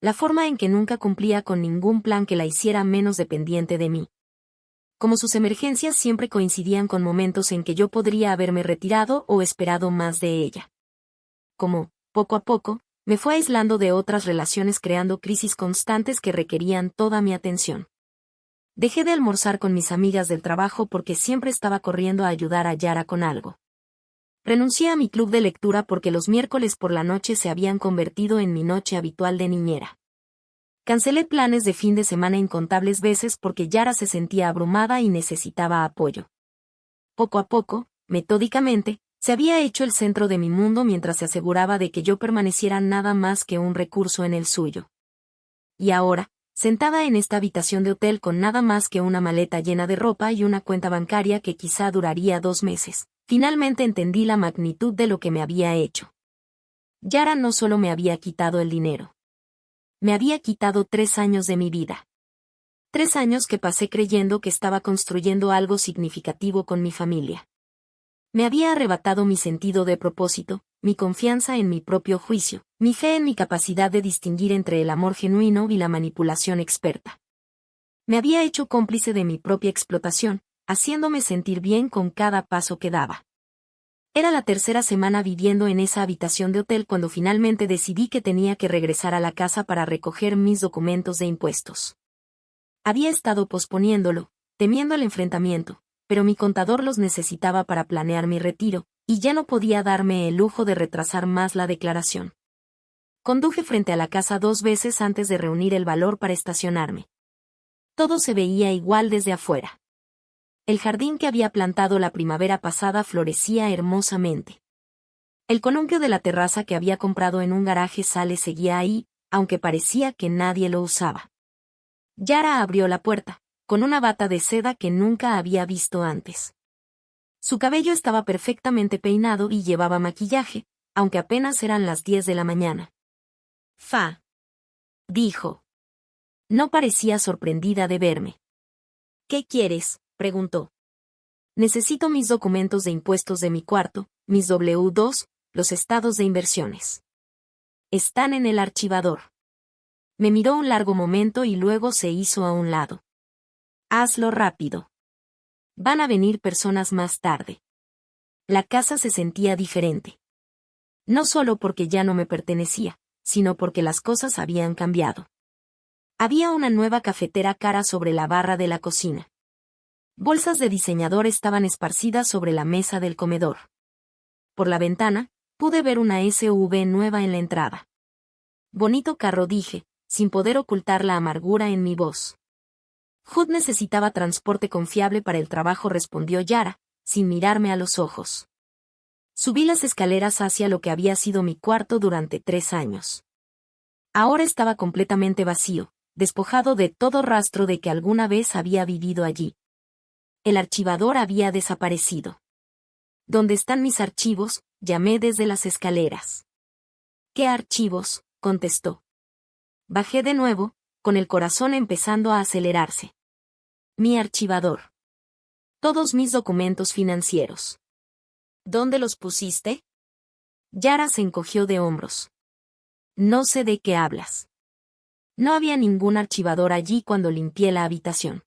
La forma en que nunca cumplía con ningún plan que la hiciera menos dependiente de mí. Como sus emergencias siempre coincidían con momentos en que yo podría haberme retirado o esperado más de ella. Como, poco a poco, me fue aislando de otras relaciones creando crisis constantes que requerían toda mi atención. Dejé de almorzar con mis amigas del trabajo porque siempre estaba corriendo a ayudar a Yara con algo. Renuncié a mi club de lectura porque los miércoles por la noche se habían convertido en mi noche habitual de niñera. Cancelé planes de fin de semana incontables veces porque Yara se sentía abrumada y necesitaba apoyo. Poco a poco, metódicamente, se había hecho el centro de mi mundo mientras se aseguraba de que yo permaneciera nada más que un recurso en el suyo. Y ahora, sentada en esta habitación de hotel con nada más que una maleta llena de ropa y una cuenta bancaria que quizá duraría 2 meses, finalmente entendí la magnitud de lo que me había hecho. Yara no solo me había quitado el dinero. Me había quitado 3 años de mi vida. 3 años que pasé creyendo que estaba construyendo algo significativo con mi familia. Me había arrebatado mi sentido de propósito, mi confianza en mi propio juicio, mi fe en mi capacidad de distinguir entre el amor genuino y la manipulación experta. Me había hecho cómplice de mi propia explotación, haciéndome sentir bien con cada paso que daba. Era la 3ª semana viviendo en esa habitación de hotel cuando finalmente decidí que tenía que regresar a la casa para recoger mis documentos de impuestos. Había estado posponiéndolo, temiendo el enfrentamiento, pero mi contador los necesitaba para planear mi retiro, y ya no podía darme el lujo de retrasar más la declaración. Conduje frente a la casa 2 veces antes de reunir el valor para estacionarme. Todo se veía igual desde afuera. El jardín que había plantado la primavera pasada florecía hermosamente. El columpio de la terraza que había comprado en un garaje Sale seguía ahí, aunque parecía que nadie lo usaba. Yara abrió la puerta, con una bata de seda que nunca había visto antes. Su cabello estaba perfectamente peinado y llevaba maquillaje, aunque apenas eran las 10 de la mañana. «Fa», dijo. No parecía sorprendida de verme. «¿Qué quieres?», preguntó. «Necesito mis documentos de impuestos de mi cuarto, mis W-2, los estados de inversiones. Están en el archivador». Me miró un largo momento y luego se hizo a un lado. «Hazlo rápido. Van a venir personas más tarde». La casa se sentía diferente. No solo porque ya no me pertenecía, sino porque las cosas habían cambiado. Había una nueva cafetera cara sobre la barra de la cocina. Bolsas de diseñador estaban esparcidas sobre la mesa del comedor. Por la ventana, pude ver una SUV nueva en la entrada. «Bonito carro», dije, sin poder ocultar la amargura en mi voz. «Hood necesitaba transporte confiable para el trabajo», respondió Yara, sin mirarme a los ojos. Subí las escaleras hacia lo que había sido mi cuarto durante 3 años. Ahora estaba completamente vacío, despojado de todo rastro de que alguna vez había vivido allí. El archivador había desaparecido. «¿Dónde están mis archivos?», llamé desde las escaleras. «¿Qué archivos?», contestó. Bajé de nuevo, con el corazón empezando a acelerarse. «Mi archivador. Todos mis documentos financieros». «¿Dónde los pusiste?». Yara se encogió de hombros. «No sé de qué hablas». No había ningún archivador allí cuando limpié la habitación.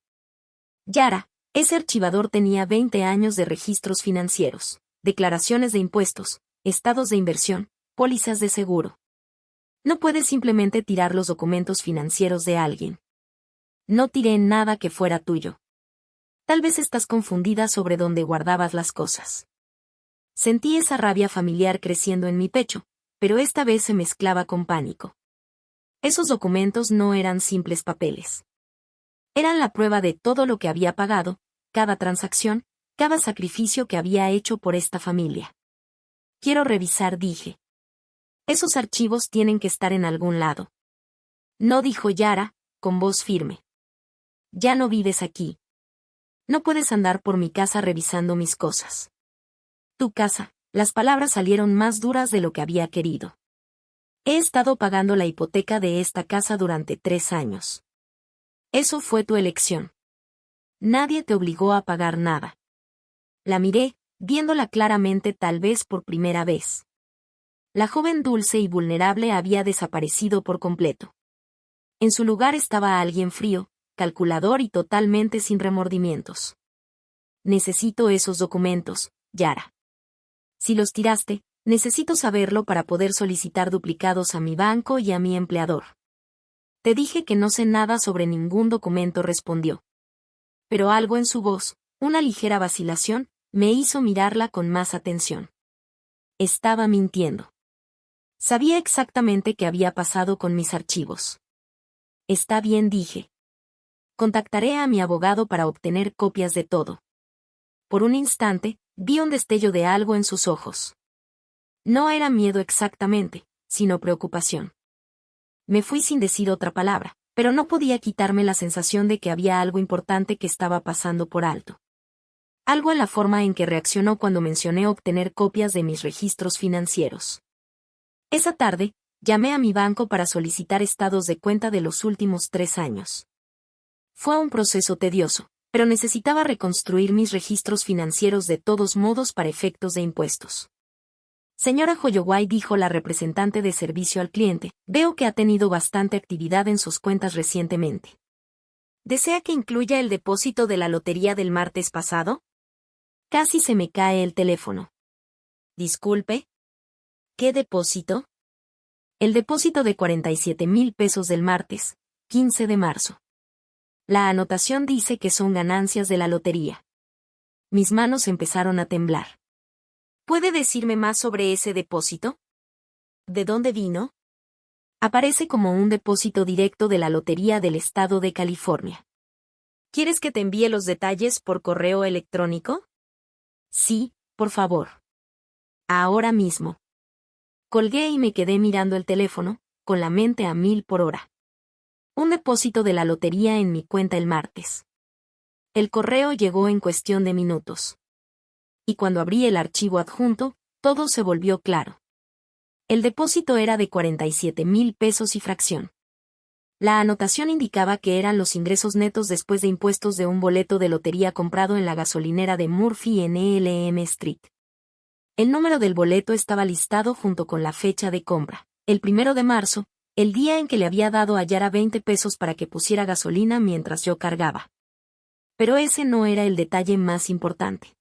«Yara, ese archivador tenía 20 años de registros financieros, declaraciones de impuestos, estados de inversión, pólizas de seguro. No puedes simplemente tirar los documentos financieros de alguien». «No tiré nada que fuera tuyo. Tal vez estás confundida sobre dónde guardabas las cosas». Sentí esa rabia familiar creciendo en mi pecho, pero esta vez se mezclaba con pánico. Esos documentos no eran simples papeles. Eran la prueba de todo lo que había pagado, cada transacción, cada sacrificio que había hecho por esta familia. «Quiero revisar», dije. «Esos archivos tienen que estar en algún lado». «No», dijo Yara, con voz firme. «Ya no vives aquí. No puedes andar por mi casa revisando mis cosas». «Tu casa». Las palabras salieron más duras de lo que había querido. «He estado pagando la hipoteca de esta casa durante 3 años. Eso fue tu elección. Nadie te obligó a pagar nada». La miré, viéndola claramente tal vez por primera vez. La joven dulce y vulnerable había desaparecido por completo. En su lugar estaba alguien frío, calculador y totalmente sin remordimientos. «Necesito esos documentos, Yara. Si los tiraste, necesito saberlo para poder solicitar duplicados a mi banco y a mi empleador». «Te dije que no sé nada sobre ningún documento», respondió. Pero algo en su voz, una ligera vacilación, me hizo mirarla con más atención. Estaba mintiendo. Sabía exactamente qué había pasado con mis archivos. «Está bien», dije. «Contactaré a mi abogado para obtener copias de todo». Por un instante, vi un destello de algo en sus ojos. No era miedo exactamente, sino preocupación. Me fui sin decir otra palabra, pero no podía quitarme la sensación de que había algo importante que estaba pasando por alto. Algo en la forma en que reaccionó cuando mencioné obtener copias de mis registros financieros. Esa tarde, llamé a mi banco para solicitar estados de cuenta de los últimos 3 años. Fue un proceso tedioso, pero necesitaba reconstruir mis registros financieros de todos modos para efectos de impuestos. «Señora Holloway», dijo la representante de servicio al cliente, «veo que ha tenido bastante actividad en sus cuentas recientemente. ¿Desea que incluya el depósito de la lotería del martes pasado?». Casi se me cae el teléfono. «Disculpe». «¿Qué depósito?». «El depósito de 47,000 pesos del martes, 15 de marzo. La anotación dice que son ganancias de la lotería». Mis manos empezaron a temblar. «¿Puede decirme más sobre ese depósito? ¿De dónde vino?». Aparece como un depósito directo de la Lotería del Estado de California. ¿Quieres que te envíe los detalles por correo electrónico? Sí, por favor. Ahora mismo. Colgué y me quedé mirando el teléfono, con la mente a 1000 por hora. Un depósito de la lotería en mi cuenta el martes. El correo llegó en cuestión de minutos. Y cuando abrí el archivo adjunto, todo se volvió claro. El depósito era de 47,000 pesos y fracción. La anotación indicaba que eran los ingresos netos después de impuestos de un boleto de lotería comprado en la gasolinera de Murphy en Elm Street. El número del boleto estaba listado junto con la fecha de compra, el 1 de marzo, el día en que le había dado a Yara 20 pesos para que pusiera gasolina mientras yo cargaba. Pero ese no era el detalle más importante.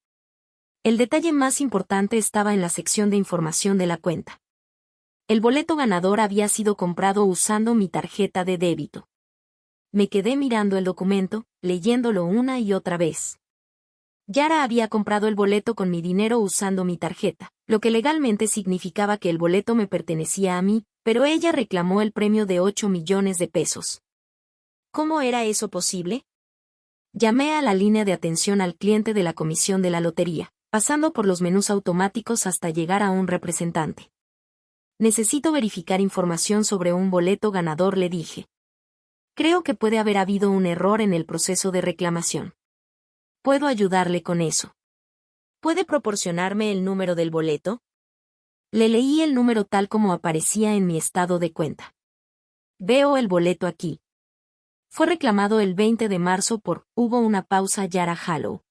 El detalle más importante estaba en la sección de información de la cuenta. El boleto ganador había sido comprado usando mi tarjeta de débito. Me quedé mirando el documento, leyéndolo una y otra vez. Yara había comprado el boleto con mi dinero usando mi tarjeta, lo que legalmente significaba que el boleto me pertenecía a mí, pero ella reclamó el premio de 8 millones de pesos. ¿Cómo era eso posible? Llamé a la línea de atención al cliente de la comisión de la lotería, pasando por los menús automáticos hasta llegar a un representante. Necesito verificar información sobre un boleto ganador, le dije. Creo que puede haber habido un error en el proceso de reclamación. ¿Puedo ayudarle con eso? ¿Puede proporcionarme el número del boleto? Le leí el número tal como aparecía en mi estado de cuenta. Veo el boleto aquí. Fue reclamado el 20 de marzo por, hubo una pausa, Yara Hallow.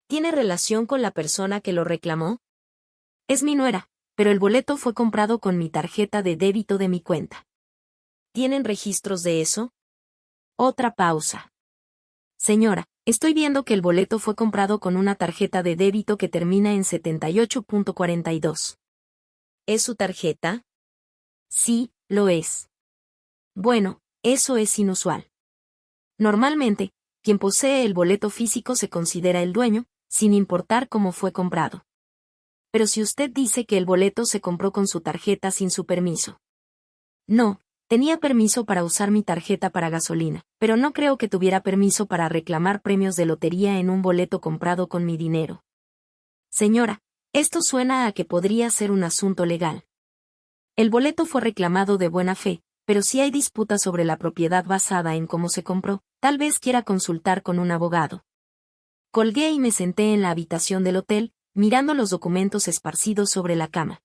¿Tiene relación con la persona que lo reclamó? Es mi nuera, pero el boleto fue comprado con mi tarjeta de débito de mi cuenta. ¿Tienen registros de eso? Otra pausa. Señora, estoy viendo que el boleto fue comprado con una tarjeta de débito que termina en 78.42. ¿Es su tarjeta? Sí, lo es. Bueno, eso es inusual. Normalmente, quien posee el boleto físico se considera el dueño, sin importar cómo fue comprado. Pero si usted dice que el boleto se compró con su tarjeta sin su permiso. No, tenía permiso para usar mi tarjeta para gasolina, pero no creo que tuviera permiso para reclamar premios de lotería en un boleto comprado con mi dinero. Señora, esto suena a que podría ser un asunto legal. El boleto fue reclamado de buena fe, pero si hay disputa sobre la propiedad basada en cómo se compró, tal vez quiera consultar con un abogado. Colgué y me senté en la habitación del hotel, mirando los documentos esparcidos sobre la cama.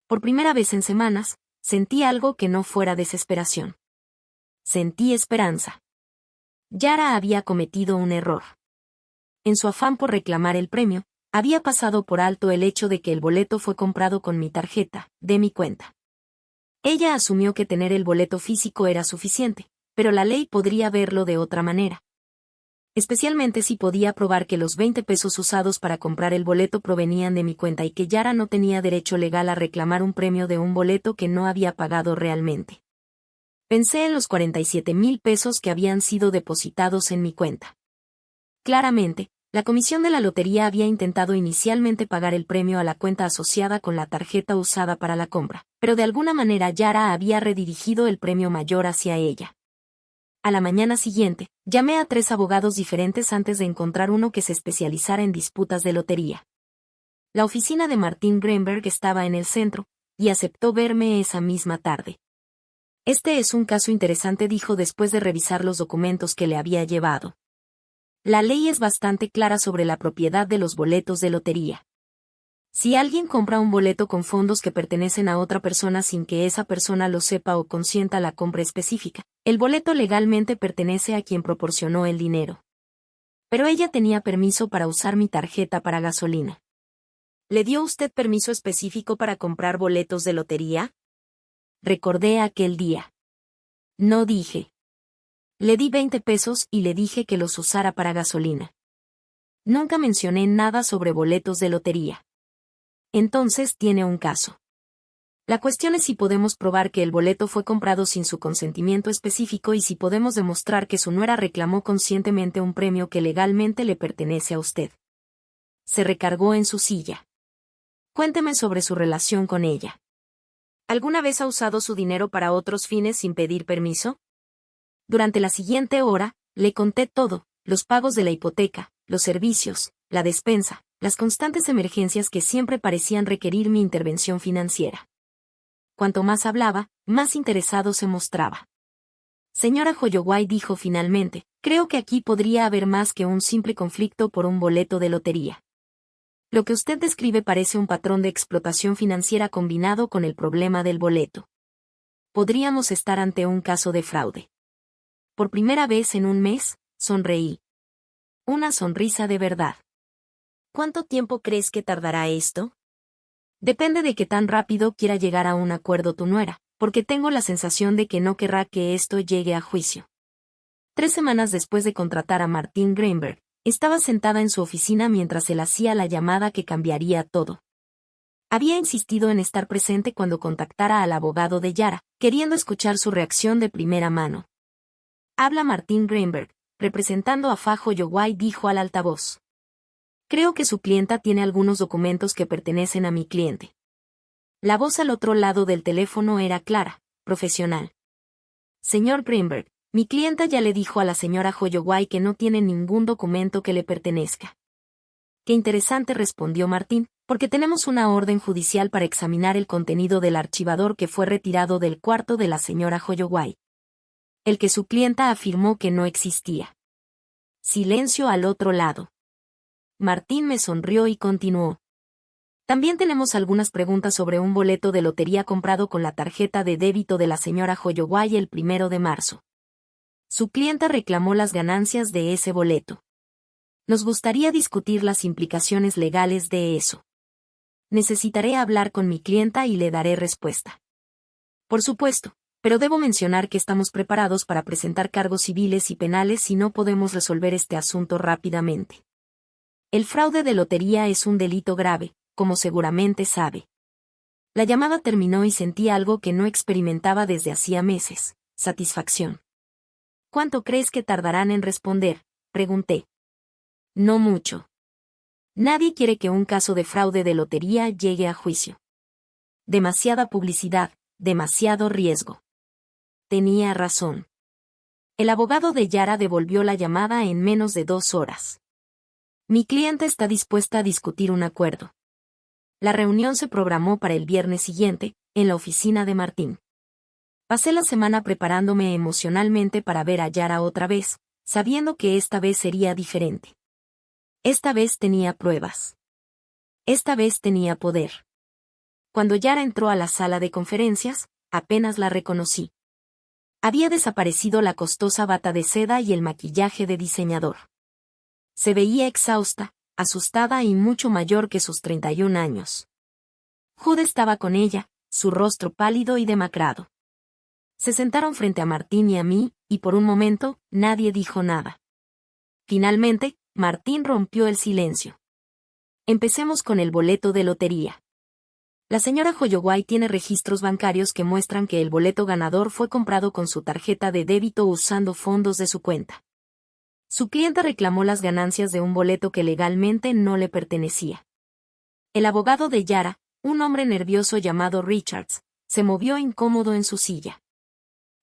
Por primera vez en semanas, sentí algo que no fuera desesperación. Sentí esperanza. Yara había cometido un error. En su afán por reclamar el premio, había pasado por alto el hecho de que el boleto fue comprado con mi tarjeta, de mi cuenta. Ella asumió que tener el boleto físico era suficiente, pero la ley podría verlo de otra manera. Especialmente si podía probar que los 20 pesos usados para comprar el boleto provenían de mi cuenta y que Yara no tenía derecho legal a reclamar un premio de un boleto que no había pagado realmente. Pensé en los 47,000 pesos que habían sido depositados en mi cuenta. Claramente, la comisión de la lotería había intentado inicialmente pagar el premio a la cuenta asociada con la tarjeta usada para la compra, pero de alguna manera Yara había redirigido el premio mayor hacia ella. A la mañana siguiente, llamé a 3 abogados diferentes antes de encontrar uno que se especializara en disputas de lotería. La oficina de Martin Greenberg estaba en el centro, y aceptó verme esa misma tarde. Este es un caso interesante, dijo después de revisar los documentos que le había llevado. La ley es bastante clara sobre la propiedad de los boletos de lotería. Si alguien compra un boleto con fondos que pertenecen a otra persona sin que esa persona lo sepa o consienta la compra específica, el boleto legalmente pertenece a quien proporcionó el dinero. Pero ella tenía permiso para usar mi tarjeta para gasolina. ¿Le dio usted permiso específico para comprar boletos de lotería? Recordé aquel día. No dije. Le di 20 pesos y le dije que los usara para gasolina. Nunca mencioné nada sobre boletos de lotería. Entonces tiene un caso. La cuestión es si podemos probar que el boleto fue comprado sin su consentimiento específico y si podemos demostrar que su nuera reclamó conscientemente un premio que legalmente le pertenece a usted. Se recargó en su silla. Cuénteme sobre su relación con ella. ¿Alguna vez ha usado su dinero para otros fines sin pedir permiso? Durante la siguiente hora, le conté todo, los pagos de la hipoteca, los servicios, la despensa, las constantes emergencias que siempre parecían requerir mi intervención financiera. Cuanto más hablaba, más interesado se mostraba. Señora Holloway, dijo finalmente, creo que aquí podría haber más que un simple conflicto por un boleto de lotería. Lo que usted describe parece un patrón de explotación financiera combinado con el problema del boleto. Podríamos estar ante un caso de fraude. Por primera vez en un mes, sonreí. Una sonrisa de verdad. ¿Cuánto tiempo crees que tardará esto? Depende de qué tan rápido quiera llegar a un acuerdo tu nuera, porque tengo la sensación de que no querrá que esto llegue a juicio. 3 semanas después de contratar a Martin Greenberg, estaba sentada en su oficina mientras él hacía la llamada que cambiaría todo. Había insistido en estar presente cuando contactara al abogado de Yara, queriendo escuchar su reacción de primera mano. Habla Martin Greenberg, representando a Fa Holloway, dijo al altavoz. Creo que su clienta tiene algunos documentos que pertenecen a mi cliente. La voz al otro lado del teléfono era clara, profesional. Señor Greenberg, mi clienta ya le dijo a la señora Holloway que no tiene ningún documento que le pertenezca. Qué interesante, respondió Martín, porque tenemos una orden judicial para examinar el contenido del archivador que fue retirado del cuarto de la señora Holloway. El que su clienta afirmó que no existía. Silencio al otro lado. Martín me sonrió y continuó. También tenemos algunas preguntas sobre un boleto de lotería comprado con la tarjeta de débito de la señora Holloway el 1 de marzo. Su clienta reclamó las ganancias de ese boleto. Nos gustaría discutir las implicaciones legales de eso. Necesitaré hablar con mi clienta y le daré respuesta. Por supuesto, pero debo mencionar que estamos preparados para presentar cargos civiles y penales si no podemos resolver este asunto rápidamente. El fraude de lotería es un delito grave, como seguramente sabe. La llamada terminó y sentí algo que no experimentaba desde hacía meses: satisfacción. ¿Cuánto crees que tardarán en responder?, pregunté. No mucho. Nadie quiere que un caso de fraude de lotería llegue a juicio. Demasiada publicidad, demasiado riesgo. Tenía razón. El abogado de Yara devolvió la llamada en menos de 2 horas. Mi cliente está dispuesta a discutir un acuerdo. La reunión se programó para el viernes siguiente, en la oficina de Martín. Pasé la semana preparándome emocionalmente para ver a Yara otra vez, sabiendo que esta vez sería diferente. Esta vez tenía pruebas. Esta vez tenía poder. Cuando Yara entró a la sala de conferencias, apenas la reconocí. Había desaparecido la costosa bata de seda y el maquillaje de diseñador. Se veía exhausta, asustada y mucho mayor que sus 31 años. Jude estaba con ella, su rostro pálido y demacrado. Se sentaron frente a Martín y a mí, y por un momento, nadie dijo nada. Finalmente, Martín rompió el silencio. Empecemos con el boleto de lotería. La señora Holloway tiene registros bancarios que muestran que el boleto ganador fue comprado con su tarjeta de débito usando fondos de su cuenta. Su cliente reclamó las ganancias de un boleto que legalmente no le pertenecía. El abogado de Yara, un hombre nervioso llamado Richards, se movió incómodo en su silla.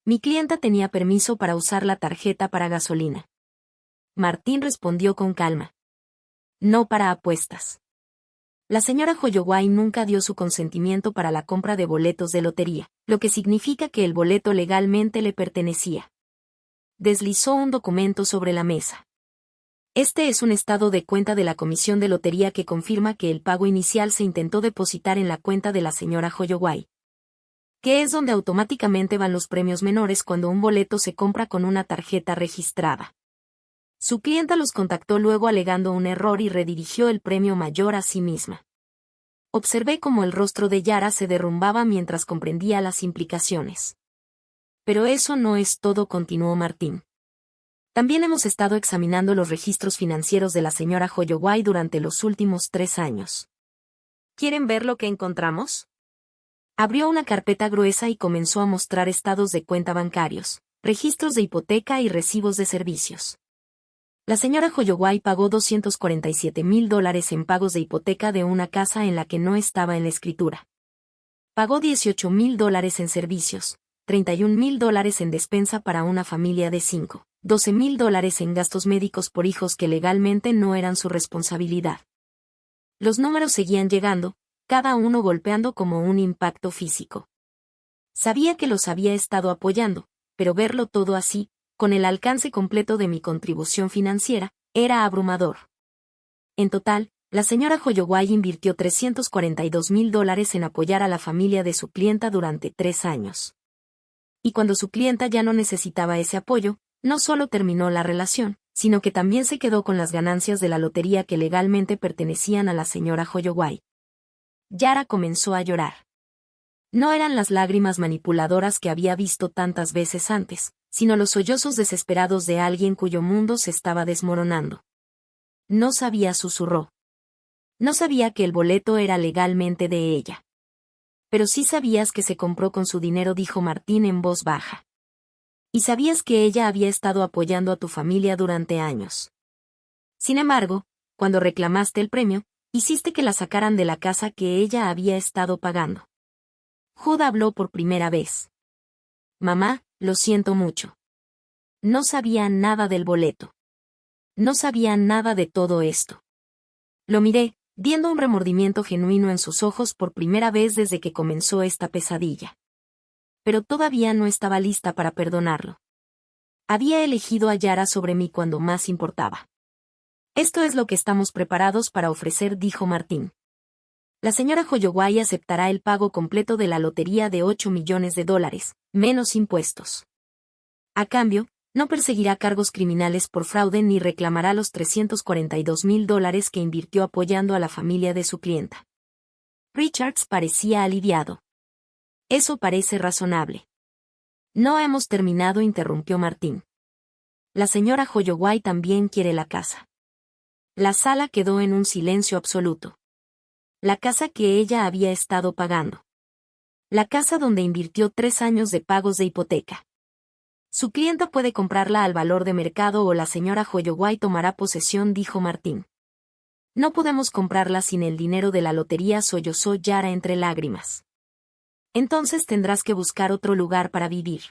Mi clienta tenía permiso para usar la tarjeta para gasolina. Martín respondió con calma. No para apuestas. La señora Holloway nunca dio su consentimiento para la compra de boletos de lotería, lo que significa que el boleto legalmente le pertenecía. Deslizó un documento sobre la mesa. Este es un estado de cuenta de la Comisión de Lotería que confirma que el pago inicial se intentó depositar en la cuenta de la señora Holloway, que es donde automáticamente van los premios menores cuando un boleto se compra con una tarjeta registrada. Su clienta los contactó luego alegando un error y redirigió el premio mayor a sí misma. Observé cómo el rostro de Yara se derrumbaba mientras comprendía las implicaciones. Pero eso no es todo, continuó Martín. También hemos estado examinando los registros financieros de la señora Holloway durante los últimos 3 años. ¿Quieren ver lo que encontramos? Abrió una carpeta gruesa y comenzó a mostrar estados de cuenta bancarios, registros de hipoteca y recibos de servicios. La señora Holloway pagó $247,000 en pagos de hipoteca de una casa en la que no estaba en la escritura. Pagó $18,000 en servicios, $31,000 en despensa para una familia de 5, $12,000 en gastos médicos por hijos que legalmente no eran su responsabilidad. Los números seguían llegando, cada uno golpeando como un impacto físico. Sabía que los había estado apoyando, pero verlo todo así, con el alcance completo de mi contribución financiera, era abrumador. En total, la señora Holloway invirtió $342,000 en apoyar a la familia de su clienta durante 3 años. Y cuando su clienta ya no necesitaba ese apoyo, no solo terminó la relación, sino que también se quedó con las ganancias de la lotería que legalmente pertenecían a la señora Holloway. Yara comenzó a llorar. No eran las lágrimas manipuladoras que había visto tantas veces antes, sino los sollozos desesperados de alguien cuyo mundo se estaba desmoronando. No sabía, susurró. No sabía que el boleto era legalmente de ella. Pero sí sabías que se compró con su dinero, dijo Martín en voz baja. Y sabías que ella había estado apoyando a tu familia durante años. Sin embargo, cuando reclamaste el premio, hiciste que la sacaran de la casa que ella había estado pagando. Hood habló por primera vez. Mamá, lo siento mucho. No sabía nada del boleto. No sabía nada de todo esto. Lo miré, viendo un remordimiento genuino en sus ojos por primera vez desde que comenzó esta pesadilla. Pero todavía no estaba lista para perdonarlo. Había elegido a Yara sobre mí cuando más importaba. Esto es lo que estamos preparados para ofrecer, dijo Martín. La señora Holloway aceptará el pago completo de la lotería de $8 millones, menos impuestos. A cambio, no perseguirá cargos criminales por fraude ni reclamará los $342,000 que invirtió apoyando a la familia de su clienta. Richards parecía aliviado. Eso parece razonable. No hemos terminado, interrumpió Martín. La señora Holloway también quiere la casa. La sala quedó en un silencio absoluto. La casa que ella había estado pagando. La casa donde invirtió 3 años de pagos de hipoteca. Su clienta puede comprarla al valor de mercado o la señora Holloway tomará posesión, dijo Martín. No podemos comprarla sin el dinero de la lotería, sollozó Yara entre lágrimas. Entonces tendrás que buscar otro lugar para vivir.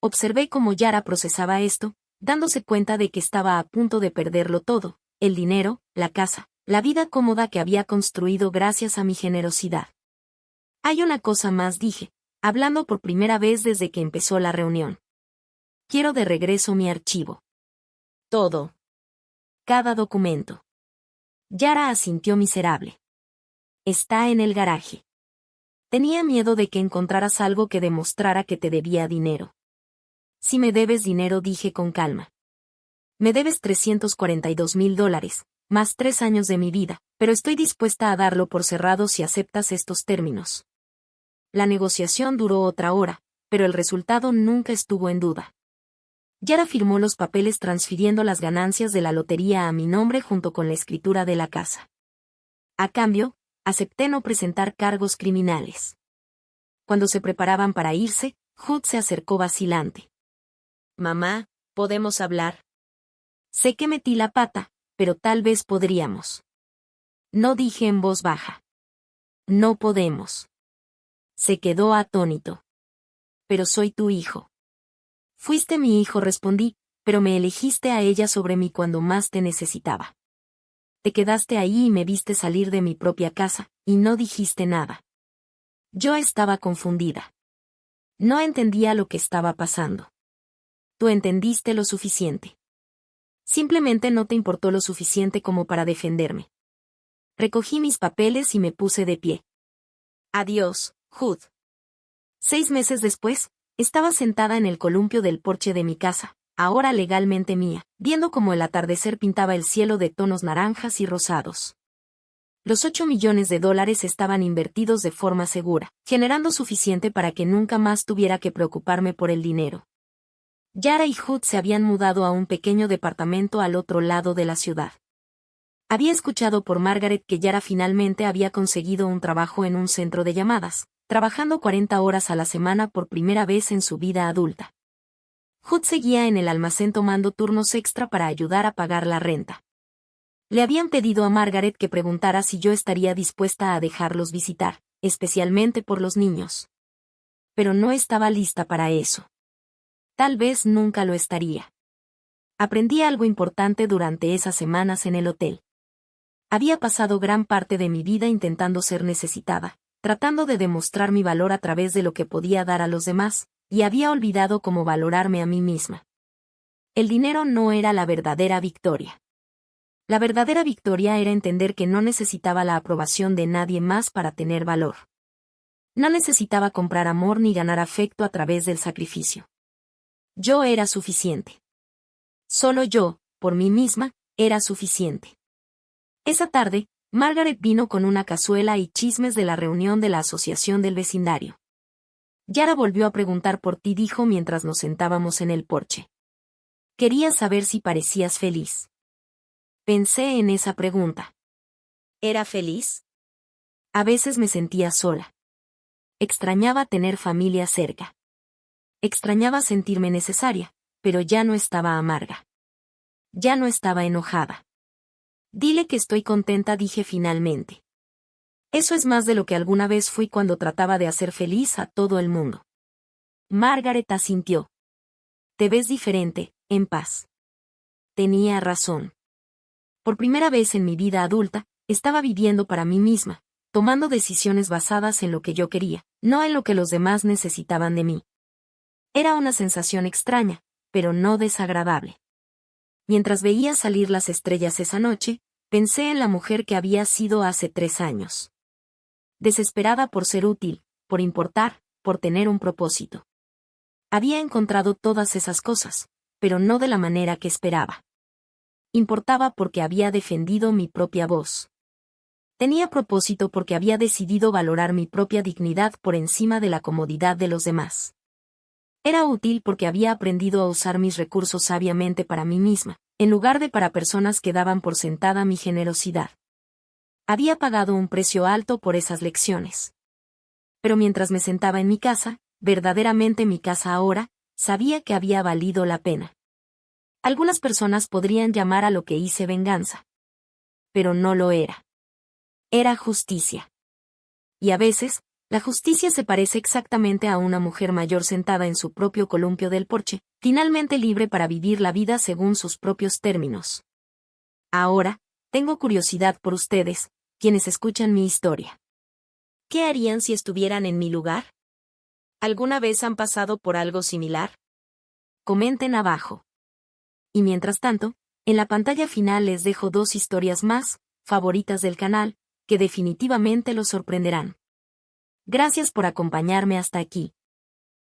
Observé cómo Yara procesaba esto, dándose cuenta de que estaba a punto de perderlo todo, el dinero, la casa, la vida cómoda que había construido gracias a mi generosidad. Hay una cosa más, dije, hablando por primera vez desde que empezó la reunión. Quiero de regreso mi archivo. Todo. Cada documento. Yara asintió miserable. Está en el garaje. Tenía miedo de que encontraras algo que demostrara que te debía dinero. Si me debes dinero, dije con calma. Me debes $342,000, más 3 años de mi vida, pero estoy dispuesta a darlo por cerrado si aceptas estos términos. La negociación duró otra hora, pero el resultado nunca estuvo en duda. Yara firmó los papeles transfiriendo las ganancias de la lotería a mi nombre junto con la escritura de la casa. A cambio, acepté no presentar cargos criminales. Cuando se preparaban para irse, Hood se acercó vacilante. Mamá, ¿podemos hablar? Sé que metí la pata, pero tal vez podríamos. No, dije en voz baja. No podemos. Se quedó atónito. Pero soy tu hijo. Fuiste mi hijo, respondí, pero me elegiste a ella sobre mí cuando más te necesitaba. Te quedaste ahí y me viste salir de mi propia casa, y no dijiste nada. Yo estaba confundida. No entendía lo que estaba pasando. Tú entendiste lo suficiente. Simplemente no te importó lo suficiente como para defenderme. Recogí mis papeles y me puse de pie. Adiós, Hood. 6 meses después, estaba sentada en el columpio del porche de mi casa, ahora legalmente mía, viendo cómo el atardecer pintaba el cielo de tonos naranjas y rosados. Los $8 millones estaban invertidos de forma segura, generando suficiente para que nunca más tuviera que preocuparme por el dinero. Yara y Hood se habían mudado a un pequeño departamento al otro lado de la ciudad. Había escuchado por Margaret que Yara finalmente había conseguido un trabajo en un centro de llamadas, trabajando 40 horas a la semana por primera vez en su vida adulta. Hood seguía en el almacén tomando turnos extra para ayudar a pagar la renta. Le habían pedido a Margaret que preguntara si yo estaría dispuesta a dejarlos visitar, especialmente por los niños. Pero no estaba lista para eso. Tal vez nunca lo estaría. Aprendí algo importante durante esas semanas en el hotel. Había pasado gran parte de mi vida intentando ser necesitada, tratando de demostrar mi valor a través de lo que podía dar a los demás, y había olvidado cómo valorarme a mí misma. El dinero no era la verdadera victoria. La verdadera victoria era entender que no necesitaba la aprobación de nadie más para tener valor. No necesitaba comprar amor ni ganar afecto a través del sacrificio. Yo era suficiente. Solo yo, por mí misma, era suficiente. Esa tarde, Margaret vino con una cazuela y chismes de la reunión de la asociación del vecindario. Yara volvió a preguntar por ti, dijo mientras nos sentábamos en el porche. Quería saber si parecías feliz. Pensé en esa pregunta. ¿Era feliz? A veces me sentía sola. Extrañaba tener familia cerca. Extrañaba sentirme necesaria, pero ya no estaba amarga. Ya no estaba enojada. Dile que estoy contenta, dije finalmente. Eso es más de lo que alguna vez fui cuando trataba de hacer feliz a todo el mundo. Margaret asintió. Te ves diferente, en paz. Tenía razón. Por primera vez en mi vida adulta, estaba viviendo para mí misma, tomando decisiones basadas en lo que yo quería, no en lo que los demás necesitaban de mí. Era una sensación extraña, pero no desagradable. Mientras veía salir las estrellas esa noche, pensé en la mujer que había sido hace 3 años. Desesperada por ser útil, por importar, por tener un propósito. Había encontrado todas esas cosas, pero no de la manera que esperaba. Importaba porque había defendido mi propia voz. Tenía propósito porque había decidido valorar mi propia dignidad por encima de la comodidad de los demás. Era útil porque había aprendido a usar mis recursos sabiamente para mí misma, en lugar de para personas que daban por sentada mi generosidad. Había pagado un precio alto por esas lecciones. Pero mientras me sentaba en mi casa, verdaderamente mi casa ahora, sabía que había valido la pena. Algunas personas podrían llamar a lo que hice venganza. Pero no lo era. Era justicia. Y a veces, la justicia se parece exactamente a una mujer mayor sentada en su propio columpio del porche, finalmente libre para vivir la vida según sus propios términos. Ahora, tengo curiosidad por ustedes, quienes escuchan mi historia. ¿Qué harían si estuvieran en mi lugar? ¿Alguna vez han pasado por algo similar? Comenten abajo. Y mientras tanto, en la pantalla final les dejo 2 historias más, favoritas del canal, que definitivamente los sorprenderán. Gracias por acompañarme hasta aquí.